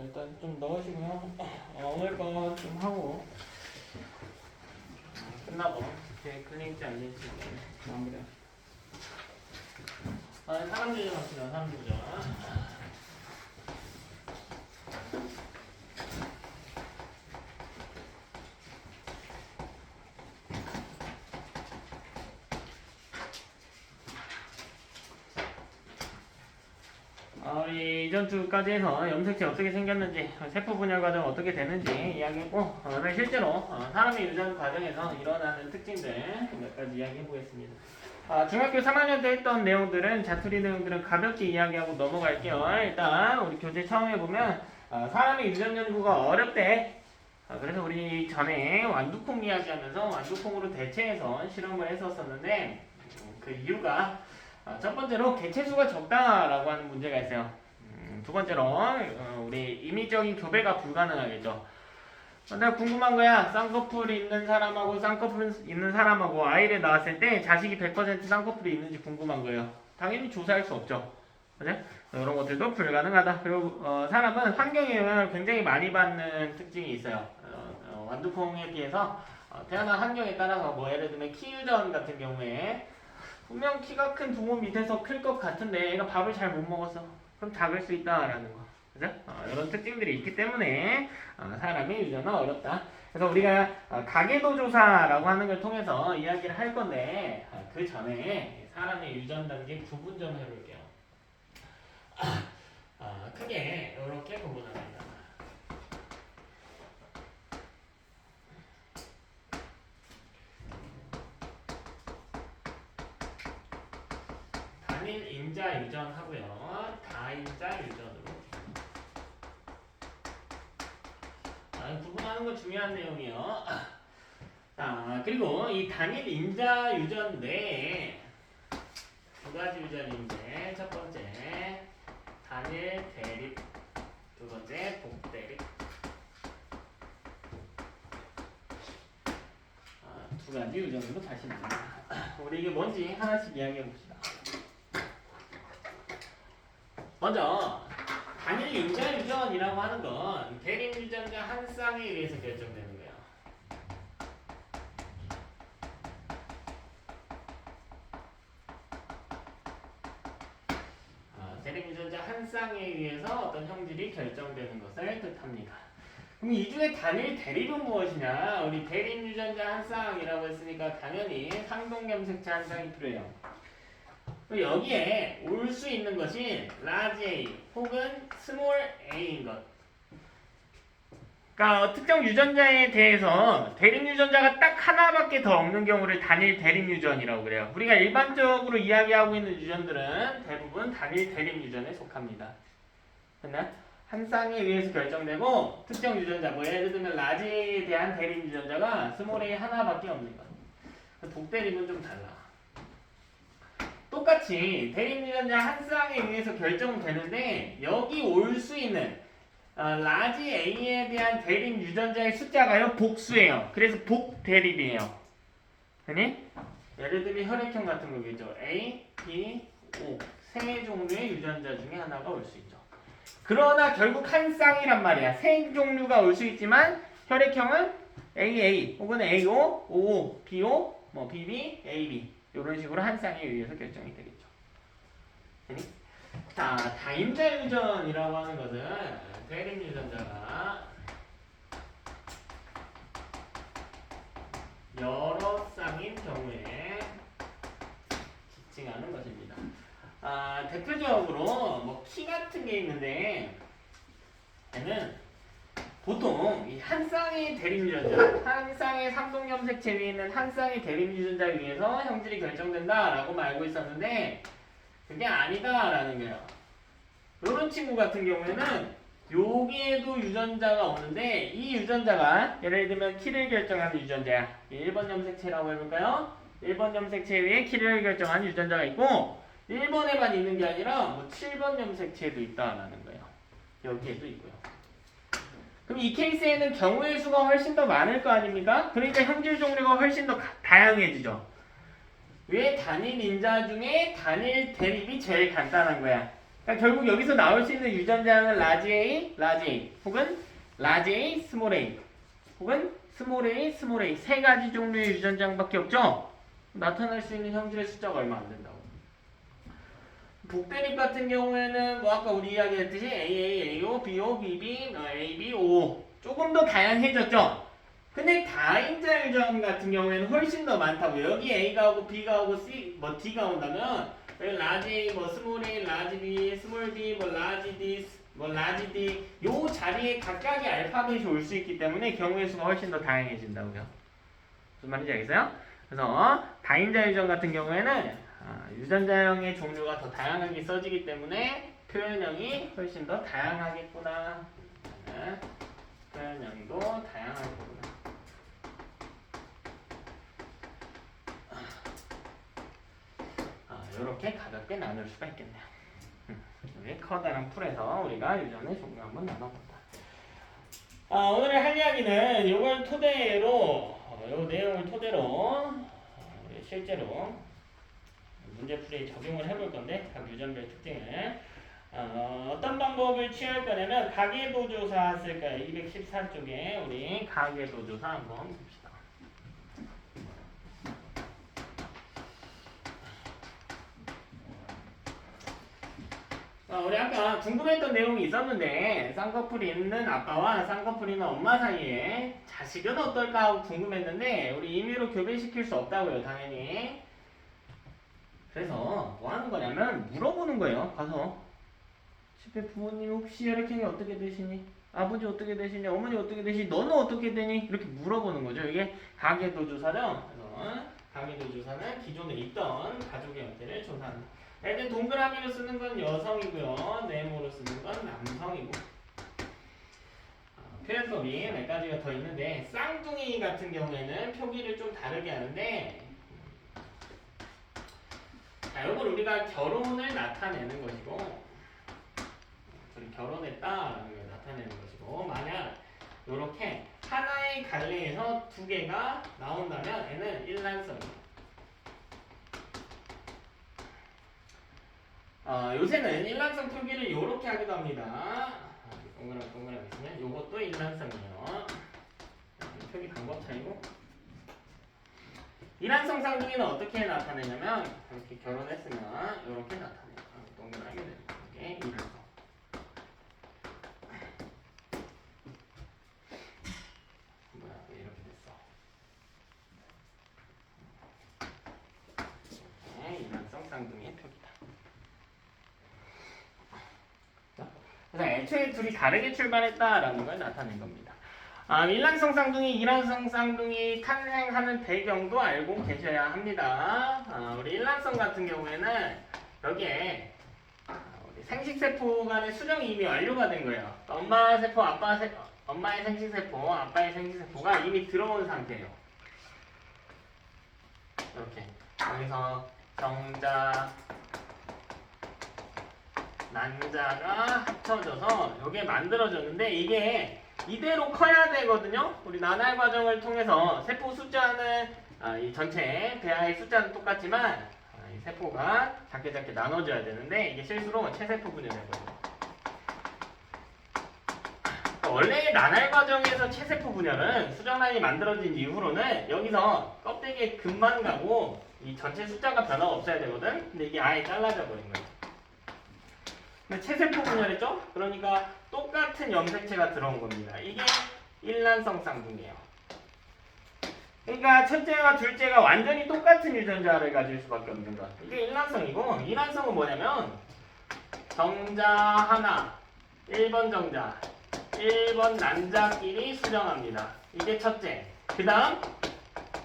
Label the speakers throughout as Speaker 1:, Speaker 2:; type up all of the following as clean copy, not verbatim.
Speaker 1: 일단 좀 넣으시고요. 오늘 거 좀 하고 끝나고 제 클린지 알려주시면 마무리. 사람 주전 합시다. 사람 주전. 우리 이전 주까지 해서 염색체 어떻게 생겼는지, 세포 분열 과정 어떻게 되는지 이야기했고, 오늘 실제로 사람의 유전 과정에서 일어나는 특징들 몇 가지 이야기해 보겠습니다. 중학교 3학년 때 했던 내용들은, 자투리 내용들은 가볍게 이야기하고 넘어갈게요. 일단 우리 교재 처음 해보면 사람의 유전 연구가 어렵대. 그래서 우리 전에 완두콩 이야기하면서 완두콩으로 대체해서 실험을 했었었는데, 그 이유가 첫 번째로 개체수가 적다라고 하는 문제가 있어요. 두 번째로 우리 임의적인 교배가 불가능하겠죠. 내가 궁금한 거야. 쌍꺼풀 있는 사람하고 쌍꺼풀 있는 사람하고 아이를 낳았을 때 자식이 100% 쌍꺼풀이 있는지 궁금한 거예요. 당연히 조사할 수 없죠. 그죠? 이런 것들도 불가능하다. 그리고 사람은 환경의 영향을 굉장히 많이 받는 특징이 있어요. 완두콩에 비해서 태어난 환경에 따라서 뭐 예를 들면 키유전 같은 경우에 분명 키가 큰 부모 밑에서 클 것 같은데 얘가 밥을 잘 못 먹어서 그럼 작을 수 있다라는 거. 그죠? 이런 특징들이 있기 때문에 사람의 유전은 어렵다. 그래서 우리가 가계도 조사라고 하는 걸 통해서 이야기를 할 건데 그 전에 사람의 유전 단계 구분 좀 해볼게요. 크게 이렇게 구분합니다. 단일 인자 유전하고요, 다인자 유전으로 구분하는 거 중요한 내용이에요. 그리고 이 단일 인자 유전 내에 두 가지 유전인데, 첫 번째 단일 대립, 두 번째 복대립. 두 가지 유전으로 다시 나눕니다. 우리 이게 뭔지 하나씩 이야기해 봅시다. 먼저 단일 인자 유전이라고 하는 건 대립 유전자 한 쌍에 의해서 결정되는 거예요. 대립 유전자 한 쌍에 의해서 어떤 형질이 결정되는 것을 뜻합니다. 그럼 이 중에 단일 대립은 무엇이냐? 우리 대립 유전자 한 쌍이라고 했으니까 당연히 상동염색체 한 쌍이 필요해요. 여기에 올 수 있는 것이 large A 혹은 small a인 것. 그러니까 특정 유전자에 대해서 대립 유전자가 딱 하나밖에 더 없는 경우를 단일 대립 유전이라고 그래요. 우리가 일반적으로 이야기하고 있는 유전들은 대부분 단일 대립 유전에 속합니다. 됐나? 한 쌍에 의해서 결정되고 특정 유전자, 뭐 예를 들면 라지에 대한 대립 유전자가 스몰 A 하나밖에 없는 것. 독대립은 좀 달라. 똑같이 대립 유전자 한 쌍에 의해서 결정되는데 여기 올 수 있는 라지 A에 대한 대립 유전자의 숫자가요 복수예요. 그래서 복대립이에요. 아니? 예를 들면 혈액형 같은 거겠죠. A, B, O 세 종류의 유전자 중에 하나가 올 수 있죠. 그러나 결국 한 쌍이란 말이야. 세 종류가 올 수 있지만 혈액형은 AA 혹은 AO, OO, BO, 뭐 BB, AB 이런 식으로 한 쌍에 의해서 결정이 되겠죠. 자, 다인자 유전이라고 하는 것은 대립 유전자가 여러 쌍인 경우에 지칭하는 것입니다. 대표적으로 뭐 키 같은 게 있는데 얘는 보통 이 한 쌍의 대립 유전자, 한 쌍의 삼동염색체 위에 있는 한 쌍의 대립 유전자에 의해서 형질이 결정된다라고 알고 있었는데 그게 아니다라는 거예요. 이런 친구 같은 경우에는 여기에도 유전자가 오는데 이 유전자가 예를 들면 키를 결정하는 유전자야. 1번 염색체라고 해볼까요? 1번 염색체에 의해 키를 결정하는 유전자가 있고 1번에만 있는 게 아니라 뭐 7번 염색체에도 있다라는 거예요. 여기에도 있고요. 그럼 이 케이스에는 경우의 수가 훨씬 더 많을 거 아닙니까? 그러니까 형질 종류가 훨씬 더 다양해지죠. 왜 단일 인자 중에 단일 대립이 제일 간단한 거야? 그러니까 결국 여기서 나올 수 있는 유전자는 라지 A, 라지 A, 혹은 라지 A, 스몰 A, 혹은 스몰 A, 스몰 A 세 가지 종류의 유전자밖에 없죠. 나타날 수 있는 형질의 숫자가 얼마 안 된다고. 복대립 같은 경우에는 뭐 아까 우리 이야기했듯이 AA, AO, BO, BB, AB, O 조금 더 다양해졌죠. 근데 다인자 유전 같은 경우에는 훨씬 더 많다고. 여기 A가 오고 B가 오고 C, 뭐 D가 온다면 라지 A, 뭐 스몰 A, 라지 B, 스몰 B, 뭐 라지 D, 뭐 라지 D 요 자리에 각각의 알파벳이 올 수 있기 때문에 경우의 수가 훨씬 더 다양해진다고요. 무슨 말인지 알겠어요? 그래서 다인자 유전 같은 경우에는 유전자형의 종류가 더 다양하게 써지기 때문에 표현형이 훨씬 더 다양하겠구나. 표현형도 다양하겠구나. 이렇게 가볍게 나눌 수가 있겠네요. 여기 커다란 풀에서 우리가 유전의 종류 한번 나눠본다. 오늘 할 이야기는 이걸 토대로, 이 내용을 토대로 실제로 문제풀이에 적용을 해볼 건데 각 유전별 특징을 어떤 방법을 취할 거냐면 가계도조사 쓸까요? 214쪽에 우리 가계도조사 한번 봅시다. 우리 아까 궁금했던 내용이 있었는데 쌍꺼풀이 있는 아빠와 쌍꺼풀이 있는 엄마 사이에 자식은 어떨까 하고 궁금했는데 우리 임의로 교배시킬 수 없다고요, 당연히. 그래서 뭐 하는 거냐면 물어보는 거예요. 가서 집에 부모님 혹시 혈액형이 어떻게 되시니? 아버지 어떻게 되시니? 어머니 어떻게 되시니? 너는 어떻게 되니? 이렇게 물어보는 거죠. 이게 가계도조사죠. 그래서 가계도조사는 기존에 있던 가족의 형태를 조사한다. 일단 동그라미로 쓰는 건 여성이고요. 네모로 쓰는 건 남성이고. 표현법이 몇 가지가 더 있는데 쌍둥이 같은 경우에는 표기를 좀 다르게 하는데 이걸 우리가 결혼을 나타내는 것이고 둘이 결혼했다라는 걸 나타내는 것이고 만약 이렇게 하나의 갈래에서 두 개가 나온다면 얘는 일란성이에요. 요새는 일란성 표기를 이렇게 하기도 합니다. 동그랗게 있으면 이것도 일란성이에요. 표기 방법 차이고 일란성 쌍둥이는 어떻게 나타내냐면 이렇게 결혼했으면 이렇게 나타내요. 동그랗게 됩니다. 이게 일란성. 뭐야 이렇게 됐어. 일란성 쌍둥이의 표기다. 그래서 애초에 둘이 다르게 출발했다라는 걸 나타낸 겁니다. 일란성 쌍둥이, 일란성 쌍둥이 탄생하는 배경도 알고 계셔야 합니다. 우리 일란성 같은 경우에는 여기에 우리 생식세포 간의 수정이 이미 완료가 된 거예요. 엄마 세포, 엄마의 생식세포, 아빠의 생식세포가 이미 들어온 상태예요. 이렇게 여기서 정자, 난자가 합쳐져서 이게 만들어졌는데 이게 이대로 커야 되거든요. 우리 나날 과정을 통해서 세포 숫자는 이 전체 배아의 숫자는 똑같지만 이 세포가 작게 나눠져야 되는데 이게 실수로 체세포 분열되거든요. 원래 나날 과정에서 체세포 분열은 수정란이 만들어진 이후로는 여기서 껍데기에 금만 가고 이 전체 숫자가 변화가 없어야 되거든. 근데 이게 아예 잘라져 버린 거예요. 체세포 분열했죠? 그러니까 똑같은 염색체가 들어온 겁니다. 이게 일란성 쌍둥이에요. 그러니까 첫째와 둘째가 완전히 똑같은 유전자를 가질 수밖에 없는 것. 이게 일란성이고 일란성은 뭐냐면 정자 하나, 1번 정자, 1번 난자끼리 수정합니다. 이게 첫째. 그 다음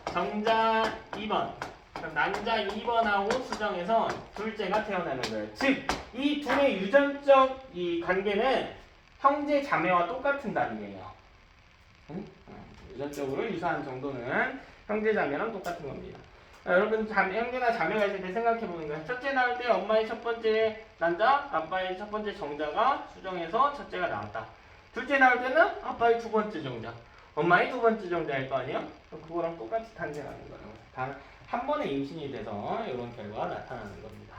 Speaker 1: 정자 2번, 난자 2번하고 수정해서 둘째가 태어나는 거예요. 즉, 이 둘의 유전적 이 관계는 형제 자매와 똑같은 단계예요. 응? 유전적으로 유사한 정도는 형제 자매랑 똑같은 겁니다. 여러분 형제나 자매가 있을 때 생각해 보는 거예요. 첫째 나올 때 엄마의 첫 번째 난자, 아빠의 첫 번째 정자가 수정해서 첫째가 나왔다. 둘째 나올 때는 아빠의 두 번째 정자, 엄마의 두 번째 정자일 거 아니에요? 그거랑 똑같이 탄생하는 거예요. 단 한 번에 임신이 돼서 이런 결과가 나타나는 겁니다.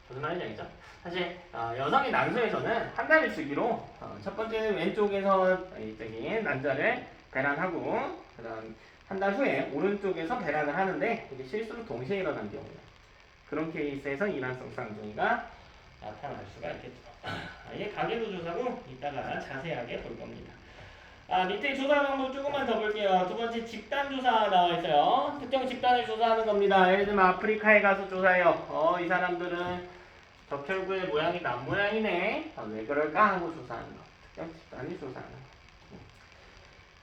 Speaker 1: 무슨 말인지 알겠죠? 사실 여성이 난소에서는 한 달을 주기로 첫 번째는 왼쪽에서 저기 난자를 배란하고 그다음 한 달 후에 오른쪽에서 배란을 하는데 이게 실수로 동시에 일어난 경우에 그런 케이스에서 이란성 쌍둥이가 나타날 수가 있겠죠. 이게 가계도 조사고 이따가 자세하게 볼 겁니다. 밑에 조사 방법 조금만 더 볼게요. 두 번째 집단 조사 나와 있어요. 특정 집단을 조사하는 겁니다. 예를 들면 아프리카에 가서 조사해요. 이 사람들은 적혈구의 모양이 남 모양이네. 왜 그럴까 하고 조사하는 거. 특정 집단이 조사하는 거.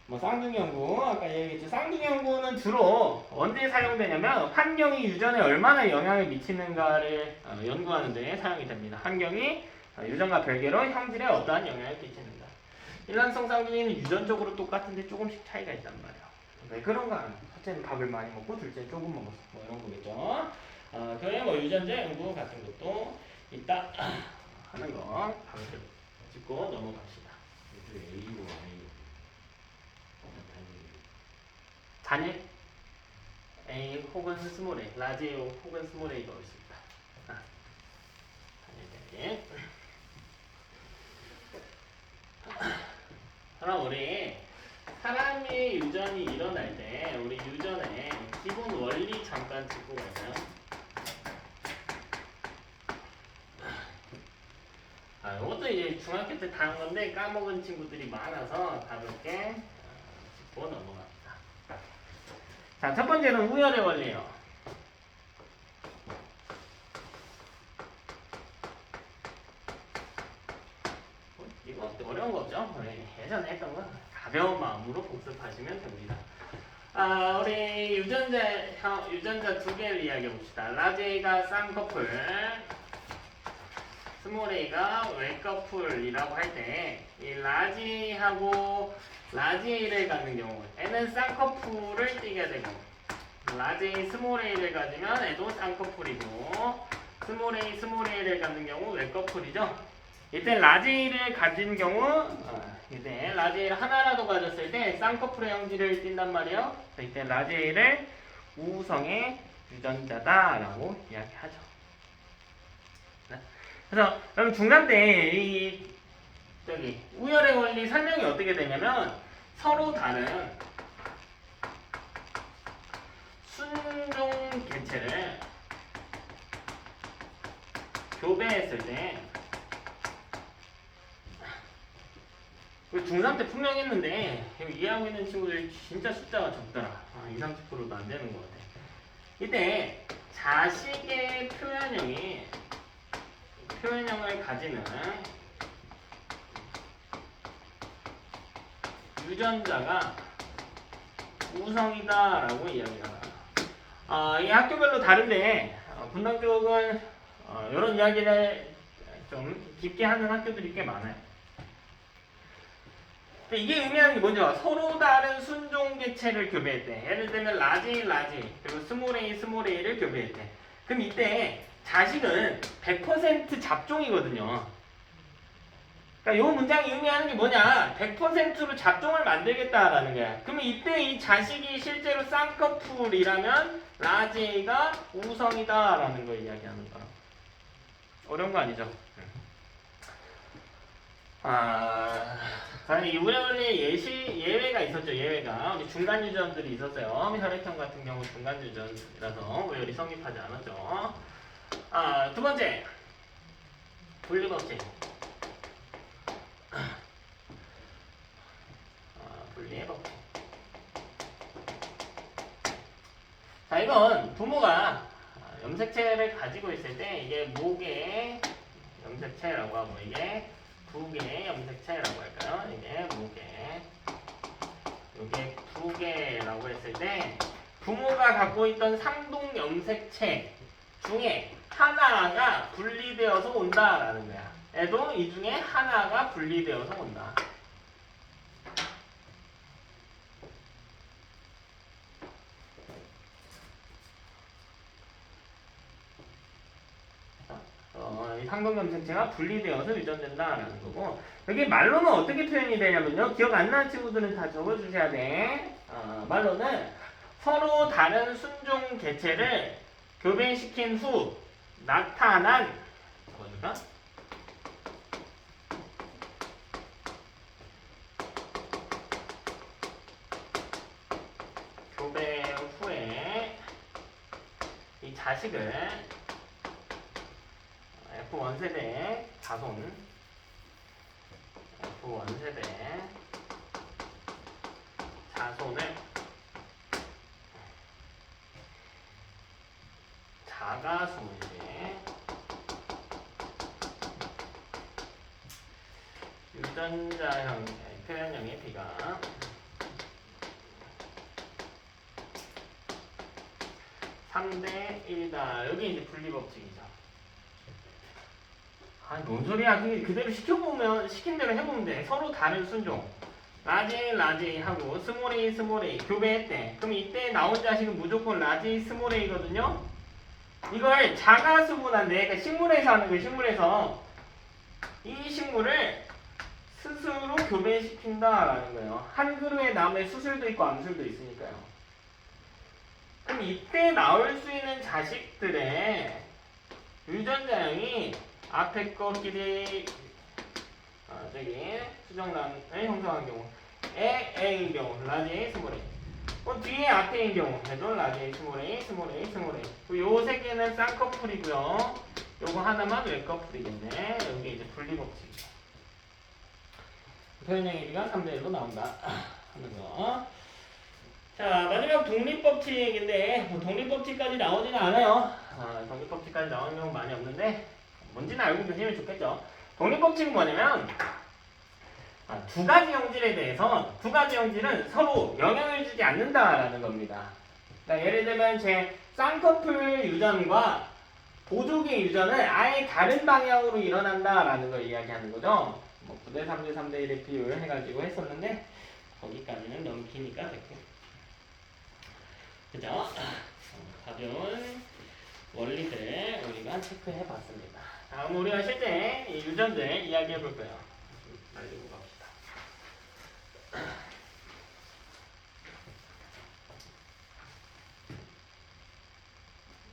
Speaker 1: 뭐 쌍둥이 연구 아까 얘기했죠. 쌍둥이 연구는 주로 언제 사용되냐면 환경이 유전에 얼마나 영향을 미치는가를 연구하는 데 사용이 됩니다. 환경이 유전과 별개로 형질에 어떠한 영향을 끼치는가. 일란성 쌍둥이는 유전적으로 똑같은데 조금씩 차이가 있단 말이에요. 왜 그런가? 첫째는 밥을 많이 먹고 둘째는 조금 먹었어. 뭐 이런 거겠죠. 교회 뭐 유전자 연구 같은 것도 있다 하는 거 짚고 넘어갑시다. 단일 A 혹은 스몰 A, 라지 A 혹은 스몰 A가 올 수 있다. 단일. 그럼 우리 사람의 유전이 일어날 때 우리 유전의 기본 원리 잠깐 짚고 갈까요? 이것도 이제 중학교 때 다 한 건데 까먹은 친구들이 많아서 가볍게 짚고 넘어갑니다. 자, 첫 번째는 우열의 원리예요. 이거 어려운 거 없죠? 예전에 했던 거 가벼운 마음으로 복습하시면 됩니다. 우리 유전자 두 개를 이야기해 봅시다. 라지 A가 쌍꺼풀, 스몰 A가 외꺼풀이라고 할 때 이 라지하고 라지 A를 갖는 경우 N은 쌍꺼풀을 띠게 되고 라지 A, 스몰 A를 가지면 애도 쌍꺼풀이고 스몰 A, 스몰 A를 갖는 경우 외꺼풀이죠. 이때 라지 A를 가진 경우 이때 라지 A를 하나라도 가졌을 때 쌍꺼풀의 형질을 띈단 말이에요. 이때 라지 A를 우성의 유전자다라고 이야기하죠. 그래서 여러분 중3 때 이 우열의 원리 설명이 어떻게 되냐면 서로 다른 순종 개체를 교배했을 때 중3 때 분명히 했는데 이해하고 있는 친구들이 진짜 숫자가 적더라. 20, 30%도 안 되는 것 같아. 이때 자식의 표현형을 가지는 유전자가 우성이다라고 이야기합니다. 이 학교별로 다른데 분당 쪽은 이런 이야기를 좀 깊게 하는 학교들이 꽤 많아요. 근데 이게 의미하는 게 뭔지 서로 다른 순종 개체를 교배할 때, 예를 들면 라지 그리고 스몰 A를 교배할 때, 그럼 이때 자식은 100% 잡종이거든요. 그러니까 이 문장이 의미하는 게 뭐냐? 100%로 잡종을 만들겠다라는 거야. 그러면 이때 이 자식이 실제로 쌍꺼풀이라면 라지 A가 우성이다라는 걸 이야기하는 거야. 어려운 거 아니죠? 당연히 이 우열의 예외가 있었죠. 예외가 우리 중간 유전들이 있었어요. 혈액형 같은 경우 중간 유전이라서 우열이 성립하지 않았죠. 두 번째 분리법칙. 분리의 법칙. 자, 이건 부모가 염색체를 가지고 있을 때 이게 모계 염색체라고 하고 이게 부계 염색체라고 할까요? 이게 모계, 이게 부계라고 했을 때 부모가 갖고 있던 상동 염색체 중에 하나가 분리되어서 온다라는 거야. 애도 이 중에 하나가 분리되어서 온다. 이 상동 염색체가 분리되어서 유전된다라는 거고, 여기 말로는 어떻게 표현이 되냐면요. 기억 안 나는 친구들은 다 적어주셔야 돼. 말로는 서로 다른 순종 개체를 교배시킨 후 나타난 볼까? 교배 후에 이 자식을 F1 세대 자손 F1 세대 자손을 자가수문제 유전자형 표현형의 B가 3대 1이다. 여기 이제 분리법칙이죠. 아니 뭔 소리야. 그대로 시킨 대로 해보면 돼. 서로 다른 순종. 라지 하고 스몰 A 교배했대. 그럼 이때 나온 자식은 무조건 라지 스몰 A거든요. 이걸 자가수분한데, 그러니까 식물에서 하는 거예요. 식물에서 이 식물을 스스로 교배시킨다라는 거예요. 한 그루의 나무에 수술도 있고 암술도 있으니까요. 그럼 이때 나올 수 있는 자식들의 유전자형이 앞에 거끼리 저기 수정란을 형성한 경우 A인 경우 라지 A 스몰 A 뒤에 앞에인 경우 해도 라지 A 스몰 A 요 세 개는 쌍꺼풀이고요. 요거 하나만 외꺼풀이겠네. 여기 이제 분리법칙이죠. 표현형의 B가 3대 1로 나온다 하는 거. 자, 마지막 독립법칙인데 독립법칙까지 나오지는 않아요. 독립법칙까지 나오는 경우 많이 없는데 뭔지는 알고 계시면 좋겠죠. 독립법칙은 뭐냐면 두 가지 형질에 대해서 두 가지 형질은 서로 영향을 주지 않는다라는 겁니다. 그러니까 예를 들면 제 쌍꺼풀 유전과 보조개 유전은 아예 다른 방향으로 일어난다라는 걸 이야기하는 거죠. 뭐 9대 3대 3대 1의 비율 해가지고 했었는데 거기까지는 너무 기니까 됐고. 그죠? 가벼운 원리들 우리가 체크해 봤습니다. 다음 우리가 실제 이 유전들 이야기해 볼 거예요. 말리고 갑시다.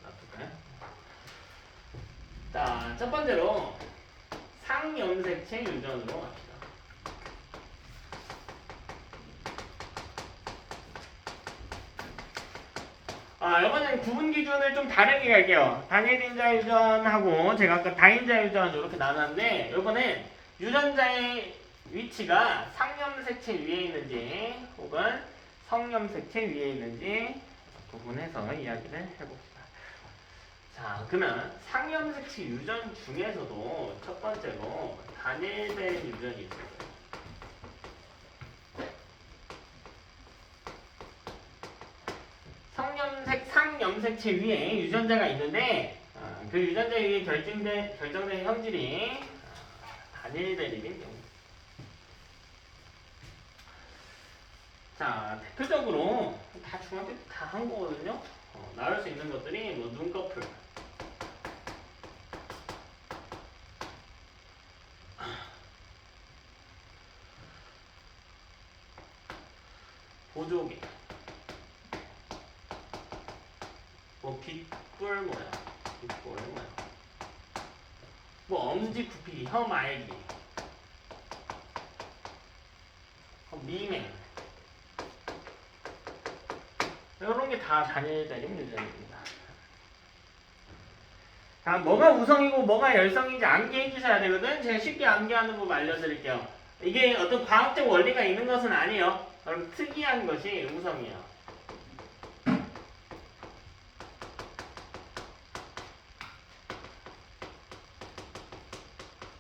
Speaker 1: 놔둘까요? 자, 첫 번째로 상염색체 유전으로 갑시다. 이번엔 구분 기준을 좀 다르게 갈게요. 단일인자 유전하고 제가 아까 다인자 유전 이렇게 나눴는데 이번엔 유전자의 위치가 상염색체 위에 있는지 혹은 성염색체 위에 있는지 구분해서 이야기를 해봅시다. 자, 그러면 상염색체 유전 중에서도 첫 번째로 단일된 유전이 있어요. 상염색체 위에 유전자가 있는데 그 유전자 위에 결정된 형질이 단일 대립인 경우. 자, 대표적으로 다 중학교 때 다 한 거거든요. 나올 수 있는 것들이 뭐 눈꺼풀, 보조개, 뭐 귓불 모양, 뭐 엄지 굽히기, 혀 말기, 미맹, 이런 게 다 단일적인 유전입니다. 자, 뭐가 우성이고 뭐가 열성인지 암기해 주셔야 되거든. 제가 쉽게 암기하는 법 알려드릴게요. 이게 어떤 과학적 원리가 있는 것은 아니에요. 여러분 특이한 것이 우성이에요.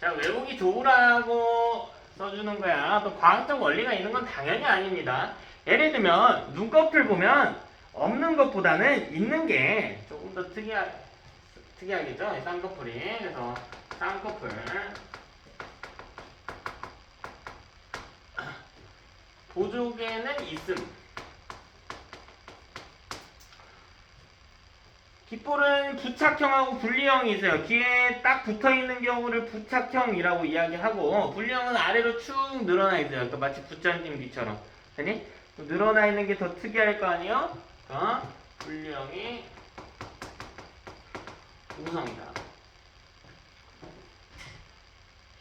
Speaker 1: 자, 외우기 좋으라고 써주는 거야. 또 과학적 원리가 있는 건 당연히 아닙니다. 예를 들면 눈꺼풀 보면 없는 것보다는 있는 게 조금 더 특이하겠죠? 쌍꺼풀이. 그래서 쌍꺼풀 보조개는 있음. 귓볼은 부착형하고 분리형이 있어요. 귀에 딱 붙어있는 경우를 부착형이라고 이야기하고 분리형은 아래로 축 늘어나 있어요. 그러니까 마치 붓장님 귀처럼. 아니? 늘어나 있는 게 더 특이할 거 아니에요? 분리형이 우성이다.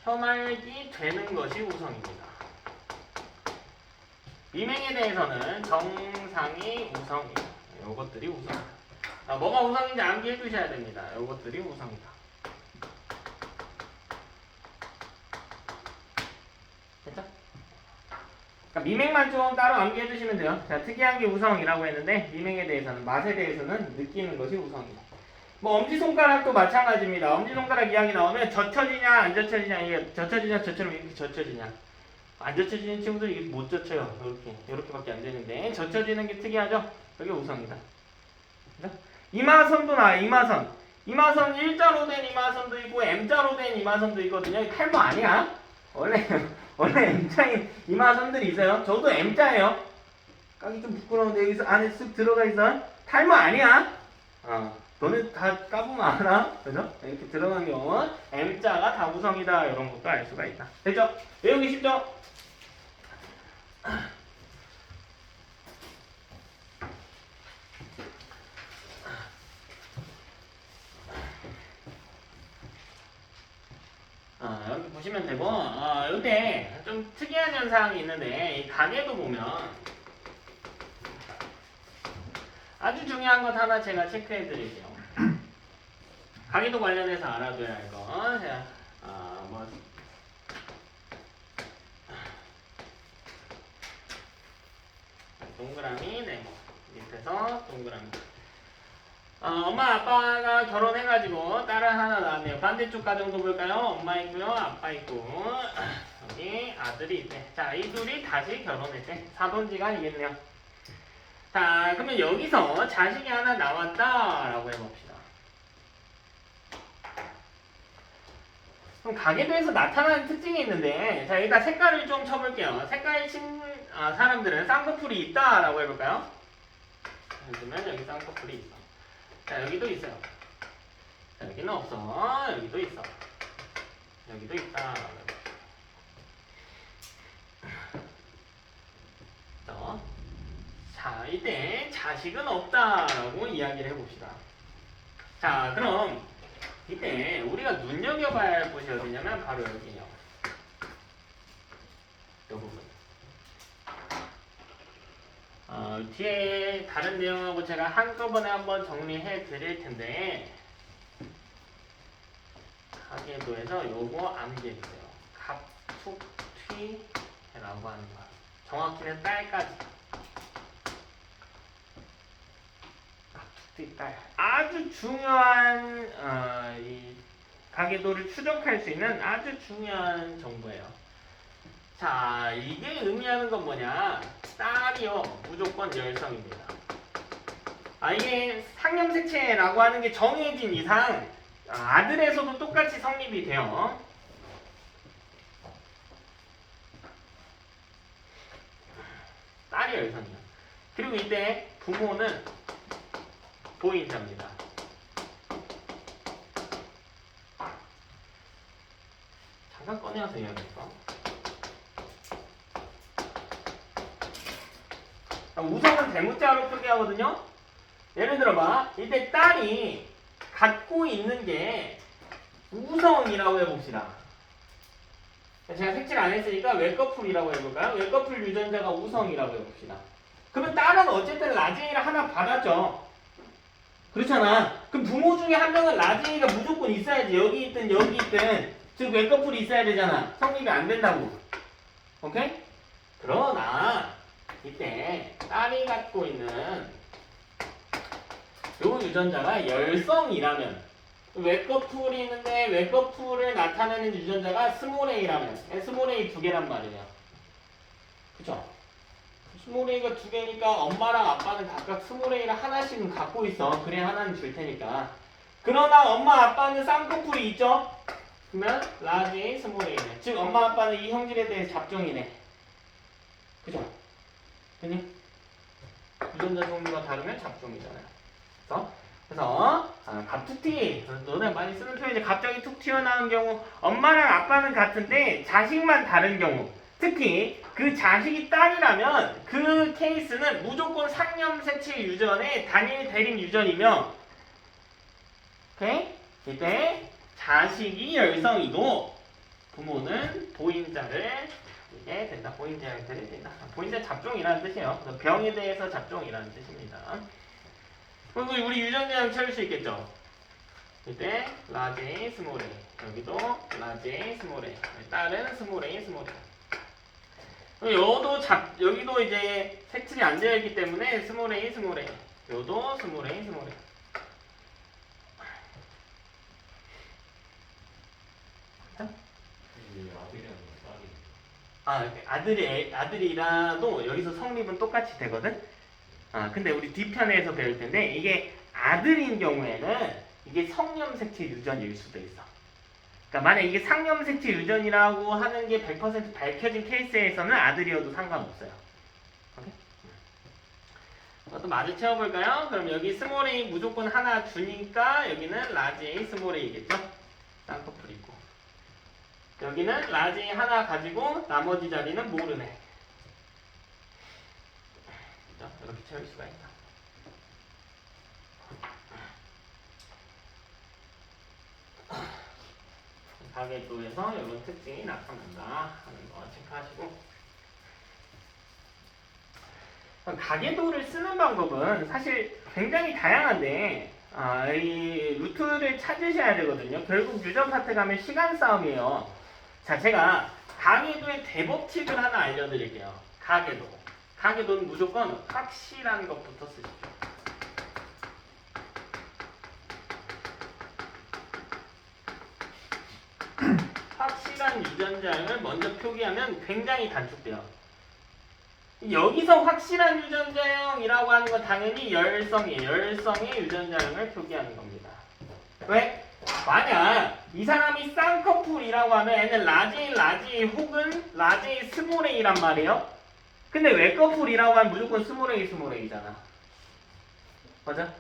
Speaker 1: 현알기 되는 것이 우성입니다. 미맹에 대해서는 정상이 우성이에요. 요것들이 우성이다. 뭐가 우성인지 암기해 두셔야 됩니다. 요것들이 우성이다. 됐죠? 그러니까 미맹만 좀 따로 암기해 두시면 돼요. 자, 특이한 게 우성이라고 했는데 미맹에 대해서는, 맛에 대해서는 느끼는 것이 우성이다. 뭐 엄지손가락도 마찬가지입니다. 엄지손가락 이야기 나오면 젖혀지냐 안 젖혀지냐, 이게 젖혀지냐 저처럼 이렇게 젖혀지냐, 안 젖혀지는 친구들 이게 못 젖혀요. 이렇게밖에 안 되는데 젖혀지는 게 특이하죠. 여기 우성이다. 그죠? 이마선도 나와. 이마선 일자로 된 이마선도 있고 M자로 된 이마선도 있거든요. 이 탈모 아니야? 원래 M자인 이마선들이 있어요. 저도 M자예요. 까기 좀 부끄러운데 여기서 안에 쓱 들어가 있어. 탈모 아니야? 너네 다 까보면 알아? 그죠? 이렇게 들어간 경우는 M자가 다 우성이다. 이런 것도 알 수가 있다. 됐죠? 외우기 쉽죠? 여기 보시면 되고, 이때 좀 특이한 현상이 있는데, 이 가게도 보면 아주 중요한 것 하나 제가 체크해 드릴게요. 가게도 관련해서 알아둬야 할 거. 제가, 동그라미, 네모. 밑에서 동그라미. 엄마 아빠가 결혼해가지고 딸을 하나 낳았네요. 반대쪽 가정도 볼까요? 엄마 있고요, 아빠 있고, 여기 아들이 있대. 자, 이 둘이 다시 결혼했대. 사돈지간이겠네요. 자, 그러면 여기서 자식이 하나 나왔다라고 해봅시다. 그럼 가계도에서 나타나는 특징이 있는데, 자, 여기다 색깔을 좀 쳐볼게요. 색깔 친 사람들은 쌍꺼풀이 있다라고 해볼까요? 그러면 여기 쌍꺼풀이 있어. 자, 여기도 있어요. 자, 여기는 없어. 여기도 있어. 여기도 있다. 자, 이때 자식은 없다라고 이야기를 해봅시다. 자, 그럼 이때 우리가 눈여겨봐야 할 곳이 어디냐면 바로 여기요. 이 부분. 뒤에 다른 내용하고 제가 한꺼번에 한번 정리해 드릴 텐데, 가계도에서 요거 암기해주세요. 갑툭튀라고 하는 거. 정확히는 딸까지. 갑툭튀 딸. 아주 중요한 이 가계도를 추적할 수 있는 아주 중요한 정보예요. 자, 이게 의미하는 건 뭐냐? 딸이요, 무조건 열성입니다. 이게 상념색체라고 하는 게 정해진 이상 아들에서도 똑같이 성립이 돼요. 딸이 열성이요. 그리고 이때 부모는 보인자입니다. 잠깐 꺼내와서 이야기할까? 우성은 대문자로 표기하거든요. 예를 들어봐, 이때 딸이 갖고 있는 게 우성이라고 해봅시다. 제가 색칠 안 했으니까 외꺼풀이라고 해볼까요? 외꺼풀 유전자가 우성이라고 해봅시다. 그러면 딸은 어쨌든 라지에이를 하나 받았죠. 그렇잖아. 그럼 부모 중에 한 명은 라지에이가 무조건 있어야지. 여기 있든 여기 있든. 즉 외꺼풀이 있어야 되잖아. 성립이 안 된다고. 오케이? 그러나 이때 딸이 갖고 있는 요 유전자가 열성이라면, 외꺼풀이 있는데 외꺼풀을 나타내는 유전자가 스몰 a라면, 스몰 a 두 개란 말이에요. 그쵸? 스몰 a가 두 개니까 엄마랑 아빠는 각각 스몰 a를 하나씩은 갖고 있어. 그래 하나는 줄 테니까. 그러나 엄마 아빠는 쌍꺼풀이 있죠? 그러면 라지 a 스몰 a네. 즉 엄마 아빠는 이 형질에 대해 잡종이네. 그죠? 그니? 유전자 종류가 다르면 잡종이잖아요. 그래서 갑툭튀, 너네 많이 쓰는 표현이지. 갑자기 툭 튀어나온 경우, 엄마랑 아빠는 같은데 자식만 다른 경우, 특히 그 자식이 딸이라면 그 케이스는 무조건 상념색체 유전의 단일 대립 유전이며, 오케이? 이때 자식이 열성이고 부모는 보인자를 이게 된다. 보인자를 드린다. 보인자 잡종이라는 뜻이에요. 그래서 병에 대해서 잡종이라는 뜻입니다. 그리고 우리 유전자를 찾을 수 있겠죠. 이때 라지 스몰 a 여기도 라지 스몰 a 딸은 스몰 a 스몰 a 여기도 이제 색칠이 안 되어 있기 때문에 스몰 a 스몰 a 요도 스몰 a 스몰 a 아들이라도 여기서 성립은 똑같이 되거든. 근데 우리 뒤편에서 배울 텐데 이게 아들인 경우에는 이게 성염색체 유전일 수도 있어. 그러니까 만약 이게 상염색체 유전이라고 하는 게 100% 밝혀진 케이스에서는 아들이어도 상관없어요. 오케이? 또 마주 채워볼까요? 그럼 여기 스몰 a 무조건 하나 주니까 여기는 라지 a 스몰 a겠죠? 쌍꺼풀 있고. 여기는 라지 하나 가지고 나머지 자리는 모르네. 이렇게 채울 수가 있다. 가계도에서 이런 특징이 나타난다 하는 거 체크하시고, 가계도를 쓰는 방법은 사실 굉장히 다양한데 이 루트를 찾으셔야 되거든요. 결국 유전 파트 가면 시간 싸움이에요. 자, 제가 가계도의 대법칙을 하나 알려드릴게요. 가계도는 무조건 확실한 것부터 쓰십시오. 확실한 유전자형을 먼저 표기하면 굉장히 단축돼요. 여기서 확실한 유전자형이라고 하는 건 당연히 열성이에요. 열성의 유전자형을 표기하는 겁니다. 왜? 만약 이 사람이 쌍꺼풀이라고 하면 얘는 라지 혹은 라지 스몰 a란 말이에요. 근데 외꺼풀이라고 하면 무조건 스몰 a잖아. 맞아?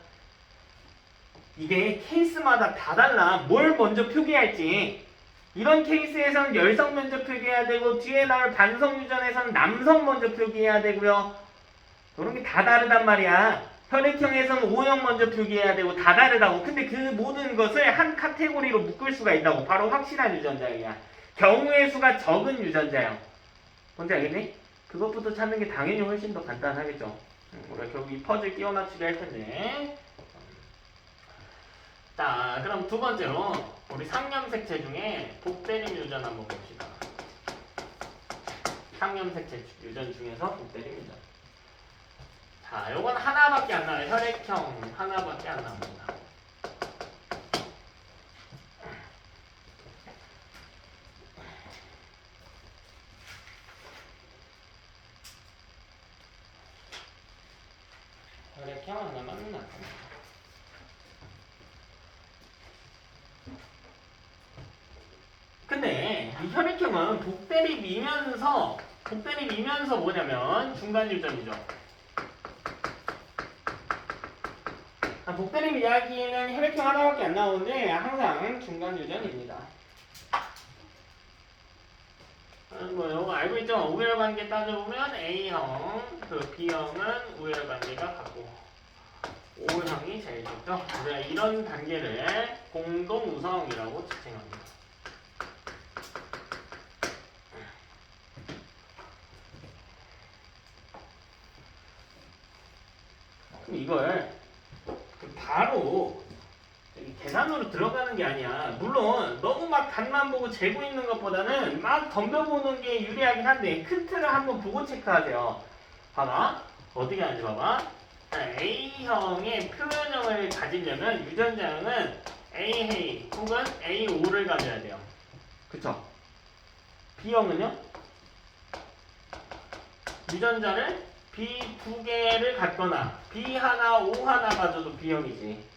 Speaker 1: 이게 케이스마다 다 달라. 뭘 먼저 표기할지. 이런 케이스에서는 열성 먼저 표기해야 되고, 뒤에 나올 반성 유전에서는 남성 먼저 표기해야 되고요. 이런 게 다 다르단 말이야. 혈액형에서는 O형 먼저 표기해야 되고 다 다르다고. 근데 그 모든 것을 한 카테고리로 묶을 수가 있다고. 바로 확실한 유전자형이야. 경우의 수가 적은 유전자형. 뭔지 알겠니? 그것부터 찾는 게 당연히 훨씬 더 간단하겠죠. 우리가 결국 이 퍼즐 끼워 맞추기 할 텐데. 자, 그럼 두 번째로 우리 상염색체 중에 복대림 유전 한번 봅시다. 상염색체 유전 중에서 복대림 유전. 자, 요건 하나밖에 안 나와요. 혈액형 하나밖에 안 나옵니다. 혈액형 하나만 나타납니다. 근데 이 혈액형은 복대림이면서 뭐냐면 중간 유전이죠. 복대림 이야기는 혈액형 하나밖에 안 나오는데 항상 중간 유전입니다. 뭐 이거 알고 있죠? 우열관계 따져보면 A형, B형은 우열관계가 같고 O형이 제일 좋죠. 우리가 이런 단계를 공동우성이라고 지칭합니다. 그럼 이걸 바로 계산으로 들어가는 게 아니야. 물론 너무 막 답만 보고 재고 있는 것보다는 막 덤벼보는 게 유리하긴 한데 큰 틀을 한번 보고 체크하세요. 봐봐. 어떻게 하는지 봐봐. A형의 표현형을 가지려면 유전자형은 A 혹은 A5를 가져야 돼요. 그쵸? B형은요? 유전자를 B 두 개를 갖거나 B 하나, O 하나 가져도 B형이지.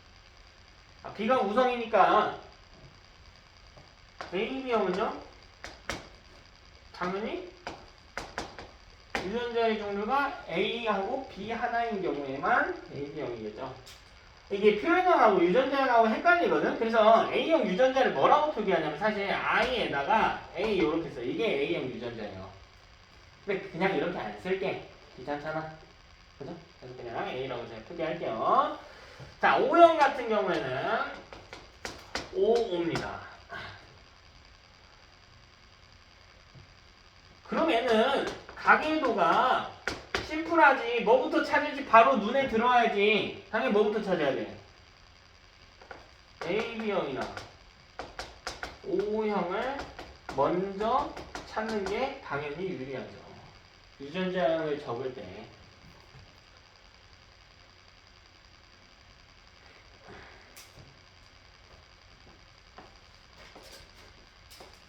Speaker 1: B가 우성이니까 AB형은요? 당연히 유전자의 종류가 A하고 B 하나인 경우에만 AB형이겠죠. 이게 표현형하고 유전자형하고 헷갈리거든. 그래서 A형 유전자를 뭐라고 표기하냐면 사실 I에다가 A 이렇게 써. 이게 A형 유전자예요. 근데 그냥 이렇게 안 쓸게. 귀찮잖아. 그죠? 그래서 그냥 A라고 제가 표기할게요. 자, O형 같은 경우에는 OO입니다. 그럼 얘는 가계도가 심플하지. 뭐부터 찾을지 바로 눈에 들어와야지. 당연히 뭐부터 찾아야 돼? AB형이나 O형을 먼저 찾는 게 당연히 유리하죠. 유전자형을 적을 때.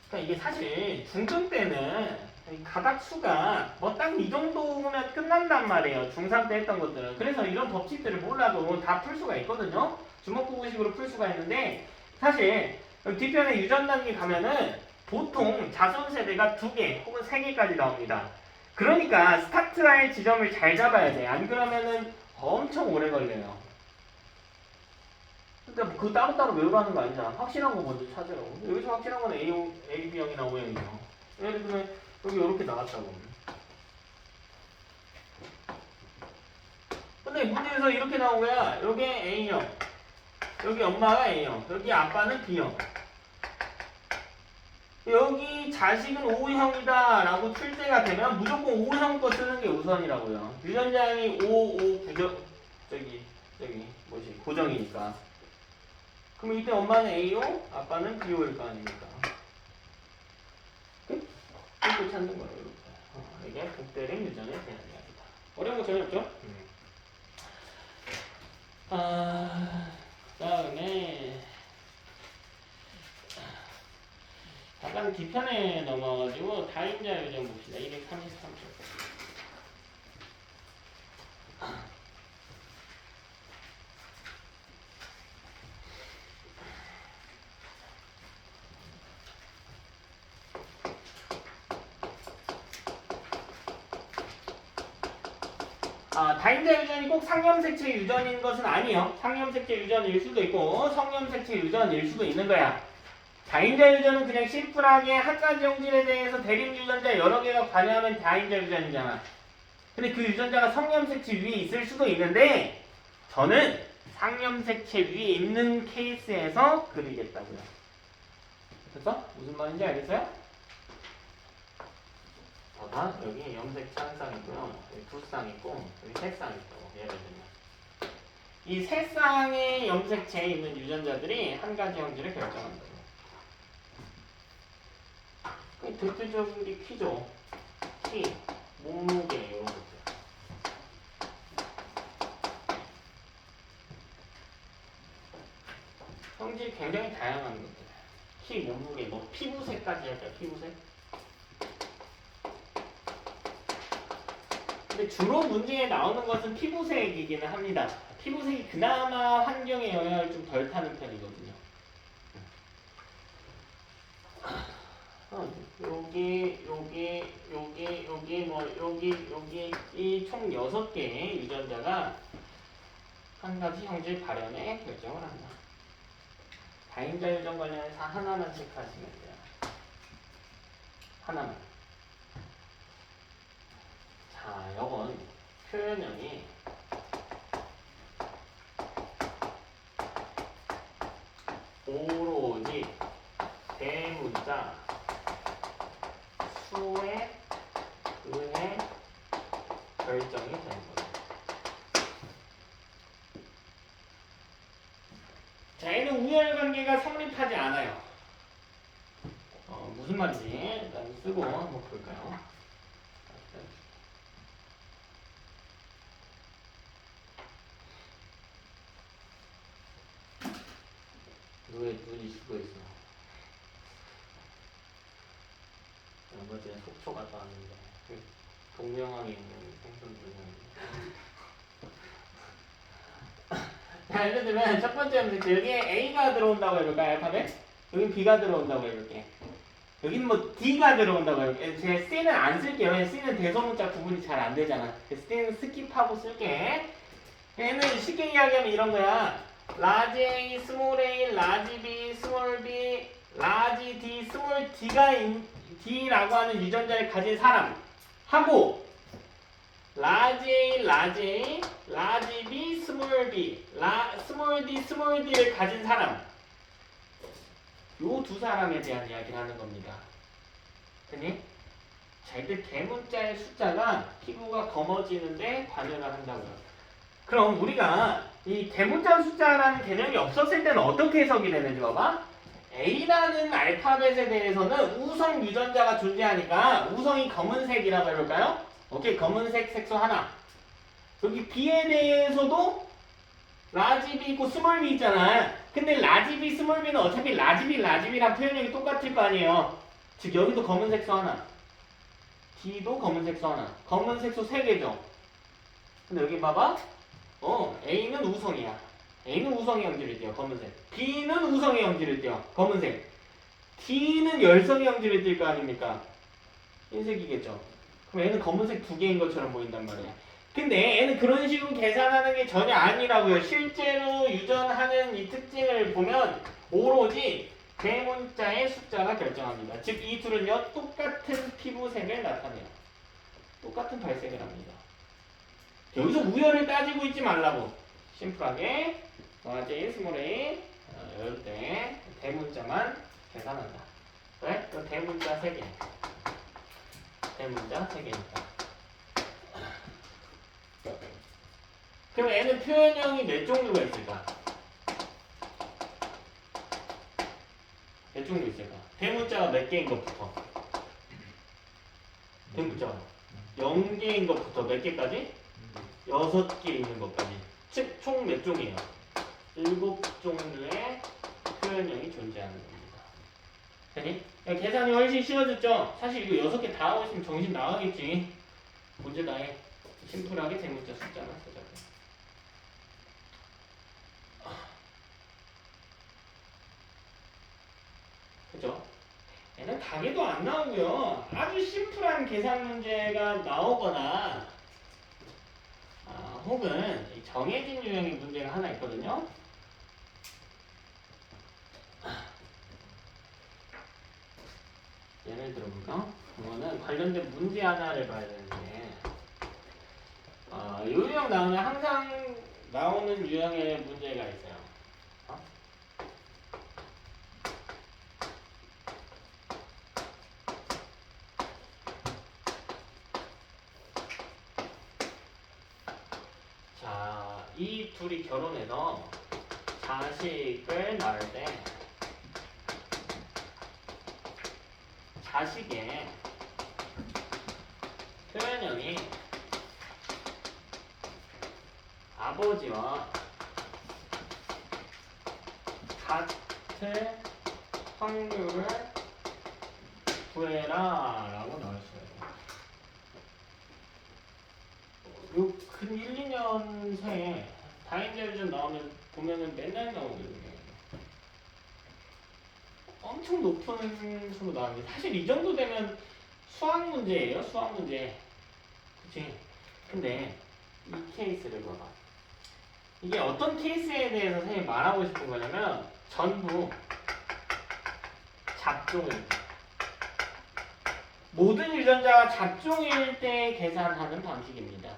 Speaker 1: 그러니까 이게 사실 중등 때는 가닥수가 뭐 딱 이 정도면 끝난단 말이에요. 중3 때 했던 것들은. 그래서 이런 법칙들을 몰라도 다 풀 수가 있거든요. 주먹구구식으로 풀 수가 있는데 사실 뒤편에 유전 단계 가면은 보통 자손 세대가 2개 혹은 3개까지 나옵니다. 그러니까 스타트할 지점을 잘 잡아야 돼. 안 그러면은 엄청 오래 걸려요. 근데 뭐 그거 따로따로 외우라는 거 아니잖아. 확실한 거 먼저 찾으라고. 여기서 확실한 건 AB형이나 O형이죠. 예를 들면 여기 이렇게 나왔다고. 근데 문제에서 이렇게 나온 거야. 여기 A형, 여기 엄마가 A형, 여기 아빠는 B형. 여기 자식은 O형이다 라고 출제가 되면 무조건 O형 거 쓰는 게 우선이라고요. 유전자형이 부정, 고정이니까. 그럼 이때 엄마는 AO, 아빠는 BO일 거 아닙니까? 이렇게 찾는 거예요. 이게 복대림 유전에 대한 이야기다. 어려운 거 전혀 없죠? 그다음에 잠깐 뒤편에 넘어가가지고 다인자 유전 봅시다. 233쪽. 다인자 유전이 꼭 상염색체 유전인 것은 아니에요. 상염색체 유전일 수도 있고 성염색체 유전일 수도 있는 거야. 다인자 유전은 그냥 심플하게 한 가지 형질에 대해서 대립 유전자 여러 개가 관여하면 다인자 유전이잖아. 근데 그 유전자가 성염색체 위에 있을 수도 있는데 저는 상염색체 위에 있는 케이스에서 그리겠다고요. 그래서 무슨 말인지 알겠어요? 봐봐, 여기 염색체 한 쌍 있고요. 여기 두 쌍 있고 여기 세 쌍 있고 예를 들면 이 세 쌍의 염색체에 있는 유전자들이 한 가지 형질을 결정한다고. 대표적인 게 키죠. 키, 몸무게 이런 것들. 형질 굉장히 다양한 것들. 키, 몸무게, 뭐 피부색까지 할까요? 피부색? 근데 주로 문제에 나오는 것은 피부색이기는 합니다. 피부색이 그나마 환경에 영향을 좀 덜 타는 편이거든요. 여기 이 총 6개의 유전자가 한 가지 형질 발현에 결정을 한다. 다인자 유전 관련해서 하나만 체크하시면 돼요. 하나만. 자, 이건 표현형이 오로지 대문자 수에 의해 결정이 되는 거예요. 자, 얘는 우열관계가 성립하지 않아요. 무슨 말인지 일단 쓰고 한번 볼까요? 왜 눈이 죽어 있어? 얼마 전에 속초 갔다 왔는데 동명항에 있는 생선들은 자, 예를 들면 첫 번째 문제 여기에 A가 들어온다고 해볼까요? 알파벳? 여긴 B가 들어온다고 해볼게. 여긴 뭐 D가 들어온다고 해볼게. 제가 C는 안 쓸게요. 왜냐면 C는 대소문자 구분이 잘 안 되잖아. 그래서 C는 스킵하고 쓸게. 얘는 쉽게 이야기하면 이런 거야. 라지 A, 스몰 A, 라지 B, 스몰 B, 라지 D, 스몰 D라고 하는 유전자를 가진 사람 하고 라지 A, 라지 B, 스몰 B, 스몰 D, 스몰 D를 가진 사람 요 두 사람에 대한 이야기를 하는 겁니다. 됐니? 자, 이때 대문자의 숫자가 피부가 검어지는데 관여를 한다고요. 그럼 우리가 이 대문자 숫자라는 개념이 없었을 때는 어떻게 해석이 되는지 봐봐. A라는 알파벳에 대해서는 우성 유전자가 존재하니까 우성이 검은색이라고 해볼까요? 오케이, 검은색 색소 하나. 여기 B에 대해서도 라지 B 있고 스몰 B 있잖아. 근데 라지 B, 스몰 B는 어차피 라지 B, 라지 B랑 표현력이 똑같을 거 아니에요. 즉 여기도 검은 색소 하나, D도 검은 색소 하나. 검은 색소 3개죠. 근데 여기 봐봐. A는 우성이야. A는 우성의 형질을 띄어, 검은색. B는 우성의 형질을 띄어, 검은색. D는 열성의 형질을 띌 거 아닙니까? 흰색이겠죠. 그럼 얘는 검은색 2개인 것처럼 보인단 말이야. 근데 얘는 그런 식으로 계산하는 게 전혀 아니라고요. 실제로 유전하는 이 특징을 보면 오로지 대문자의 숫자가 결정합니다. 즉 이 둘은요 똑같은 피부색을 나타내요. 똑같은 발색을 합니다. 여기서 우열을 따지고 있지 말라고. 심플하게 라지, 스몰 A 이럴 때 대문자만 계산한다. 왜? 그럼 대문자 3개. 대문자 3개니까. 그럼 얘는 표현형이 몇 종류가 있을까? 몇 종류 있을까? 대문자가 몇 개인 것부터? 대문자가 0개인 것부터 몇 개까지? 6개 있는 것까지. 즉, 총 몇 종이에요? 7종류의 표현형이 존재하는 겁니다. 되니? 계산이 훨씬 쉬워졌죠? 사실 이거 6개 다 하고 있으면 정신 나가겠지. 문제 다 해. 심플하게 대문자 숫자만 쓰자고. 그죠? 얘는 가게도 안 나오고요. 아주 심플한 계산 문제가 나오거나 혹은 정해진 유형의 문제가 하나 있거든요. 예를 들어볼까? 이거는 관련된 문제 하나를 봐야 되는데 이 유형 나오면 항상 나오는 유형의 문제가 있어요. 자, 이 둘이 결혼해서 자식을 낳을 때 자식의 표현형이 아버지와 같을 확률을 구해라 라고 나올 수가 있어요. 요 근 1, 2년 새에 다인제 유전 나오면 보면은 맨날 나오거든요. 엄청 높은 수로 나옵니다. 사실 이 정도 되면 수학 문제예요. 수학 문제. 그치? 근데 이 케이스를 봐봐. 이게 어떤 케이스에 대해서 선생님이 말하고 싶은 거냐면 전부 잡종일 때. 모든 유전자가 잡종일 때 계산하는 방식입니다.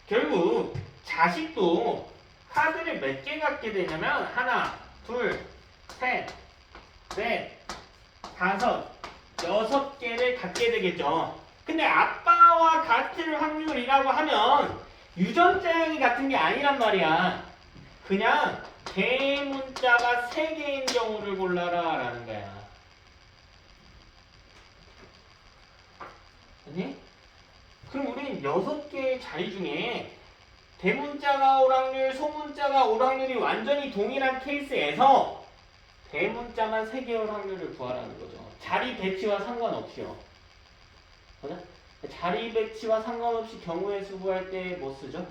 Speaker 1: 결국 자식도 카드를 몇 개 갖게 되냐면 하나, 둘, 셋, 넷, 5, 6개를 갖게 되겠죠. 근데 아빠와 같을 확률이라고 하면 유전자형이 같은 게 아니란 말이야. 그냥 대문자가 3개인 경우를 골라라 라는 거야. 아니? 그럼 우린 6개의 자리 중에 대문자가 오락률, 소문자가 오락률이 완전히 동일한 케이스에서 대문자만 3개의 확률을 구하라는 거죠. 자리 배치와 상관없이요. 맞아? 자리 배치와 상관없이 경우의 수 구할 때 뭐 쓰죠?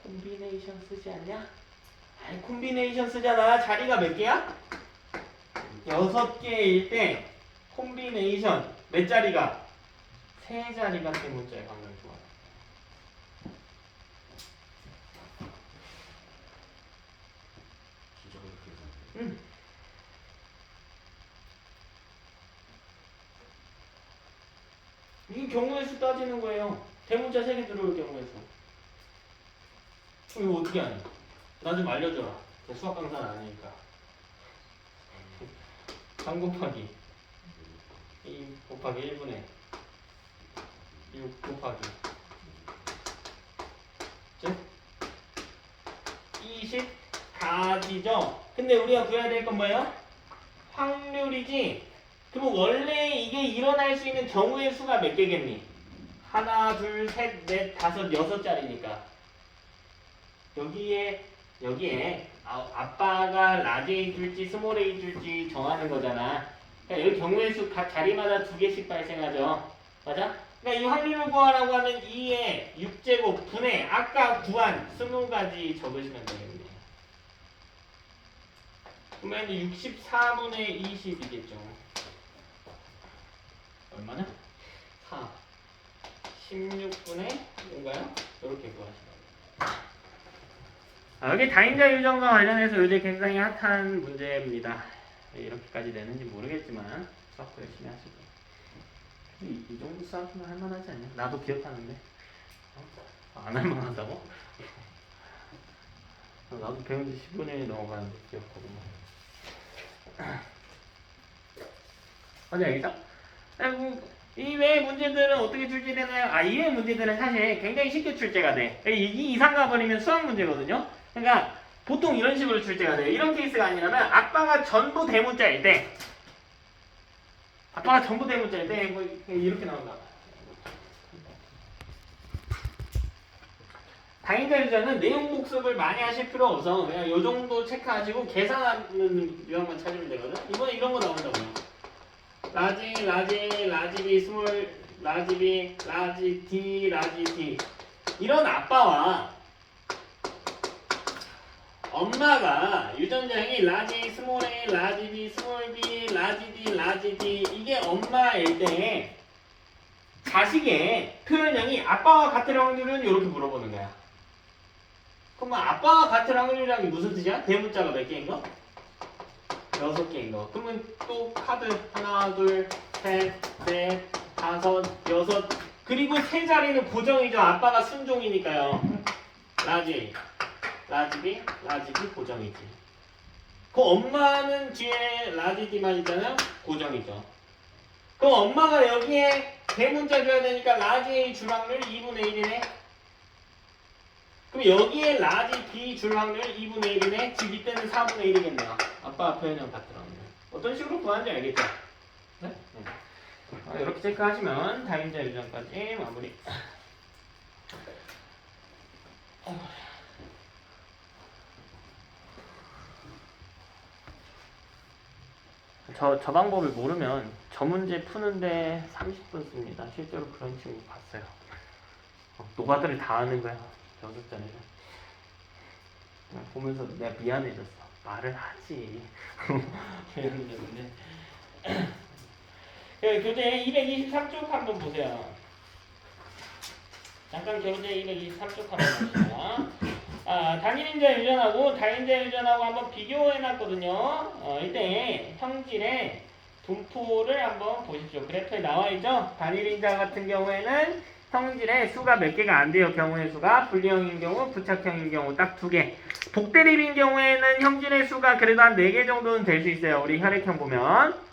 Speaker 1: 콤비네이션 쓰지 않냐? 아니 콤비네이션 쓰잖아. 자리가 몇 개야? 6개일 때 콤비네이션 몇 자리가? 3자리가 대문자의 확률 구하라. 이게 경우의 수 따지는 거예요. 대문자 3개 들어올 경우의 수. 이거 어떻게 하니? 나 좀 알려줘라. 수학 강사는 아니니까. 3 곱하기 2 곱하기 1분의 6 곱하기 즉 20가지죠. 근데 우리가 구해야 될 건 뭐예요? 확률이지. 그럼 원래 이게 일어날 수 있는 경우의 수가 몇 개겠니? 하나, 둘, 셋, 넷, 다섯, 6자리니까 여기에 아빠가 라지 A 줄지 스몰 A 줄지 정하는 거잖아. 그러니까 여기 경우의 수 각 자리마다 2개씩 발생하죠. 맞아? 그러니까 이 확률을 구하라고 하면 2의 6제곱 분의 아까 구한 20가지 적으시면 되겠네. 그러면 64분의 20이겠죠. 얼마나? 4. 16분의 뭔가요? 이렇게 구하시면 여기 다인자 유전과 관련해서 요즘 굉장히 핫한 문제입니다. 왜 이렇게까지 되는지 모르겠지만 수학도 열심히 하시고 이 정도 수학은 할만하지 않냐? 나도 기억하는데 안 할만하다고? 나도 배운 지 10분의 1이 넘어가는데 기억하고 어디 알겠죠? 이 외의 문제들은 어떻게 출제되나요? 이 외의 문제들은 사실 굉장히 쉽게 출제가 돼. 이 이상 가버리면 수학 문제거든요. 그러니까 보통 이런 식으로 출제가 돼요. 이런 케이스가 아니라면 아빠가 전부 대문자일 때 뭐 이렇게 나온다. 다인자 유전은 내용 복습을 많이 하실 필요 없어. 그냥 요 정도 체크하시고 계산하는 유형만 찾으면 되거든. 이번에 이런 거 나온다고요. 라지 B, 스몰 라지 B, 라지 D 이런 아빠와 엄마가 유전자형이 라지 스몰 A, 라지 B, 스몰 B, 라지 D 이게 엄마일 때 자식의 표현형이 아빠와 같을 확률은 이렇게 물어보는 거야. 그러면 아빠와 같을 확률이라는 게 무슨 뜻이야? 대문자가 몇 개인 거? 6개인 거. 그러면 또 카드 하나, 둘, 셋, 넷, 다섯, 여섯 그리고 세 자리는 고정이죠. 아빠가 순종이니까요. 라지 B 고정이지. 그 엄마는 뒤에 라지 D만 있잖아요. 고정이죠. 그럼 엄마가 여기에 대문자 줘야 되니까 라지 A 줄 확률 2분의 1이네. 그럼 여기에 라지 B 줄 확률 2분의 1이네. 즉 이때는 4분의 1이겠네요. 아빠 표현형 같더라고요. 어떤 식으로 구하는지 알겠죠? 네? 이렇게 체크하시면 다인자 유전까지 마무리. 저 방법을 모르면 저 문제 푸는데 30분 씁니다. 실제로 그런 친구 봤어요. 노가다를 다 하는 거야. 6자리를. 보면서 내가 미안해졌어. 말을 하지. 미안해졌는데. 교재 223쪽 한번 보세요. 잠깐 교재 223쪽 한번 봅시다. 단일인자 유전하고 다인자 유전하고 한번 비교해놨거든요. 이때 형질의 분포를 한번 보십시오. 그래프에 나와있죠? 단일인자 같은 경우에는 형질의 수가 몇 개가 안 돼요. 경우의 수가 분리형인 경우, 부착형인 경우 딱 2개. 복대립인 경우에는 형질의 수가 그래도 한 4개 정도는 될 수 있어요. 우리 혈액형 보면.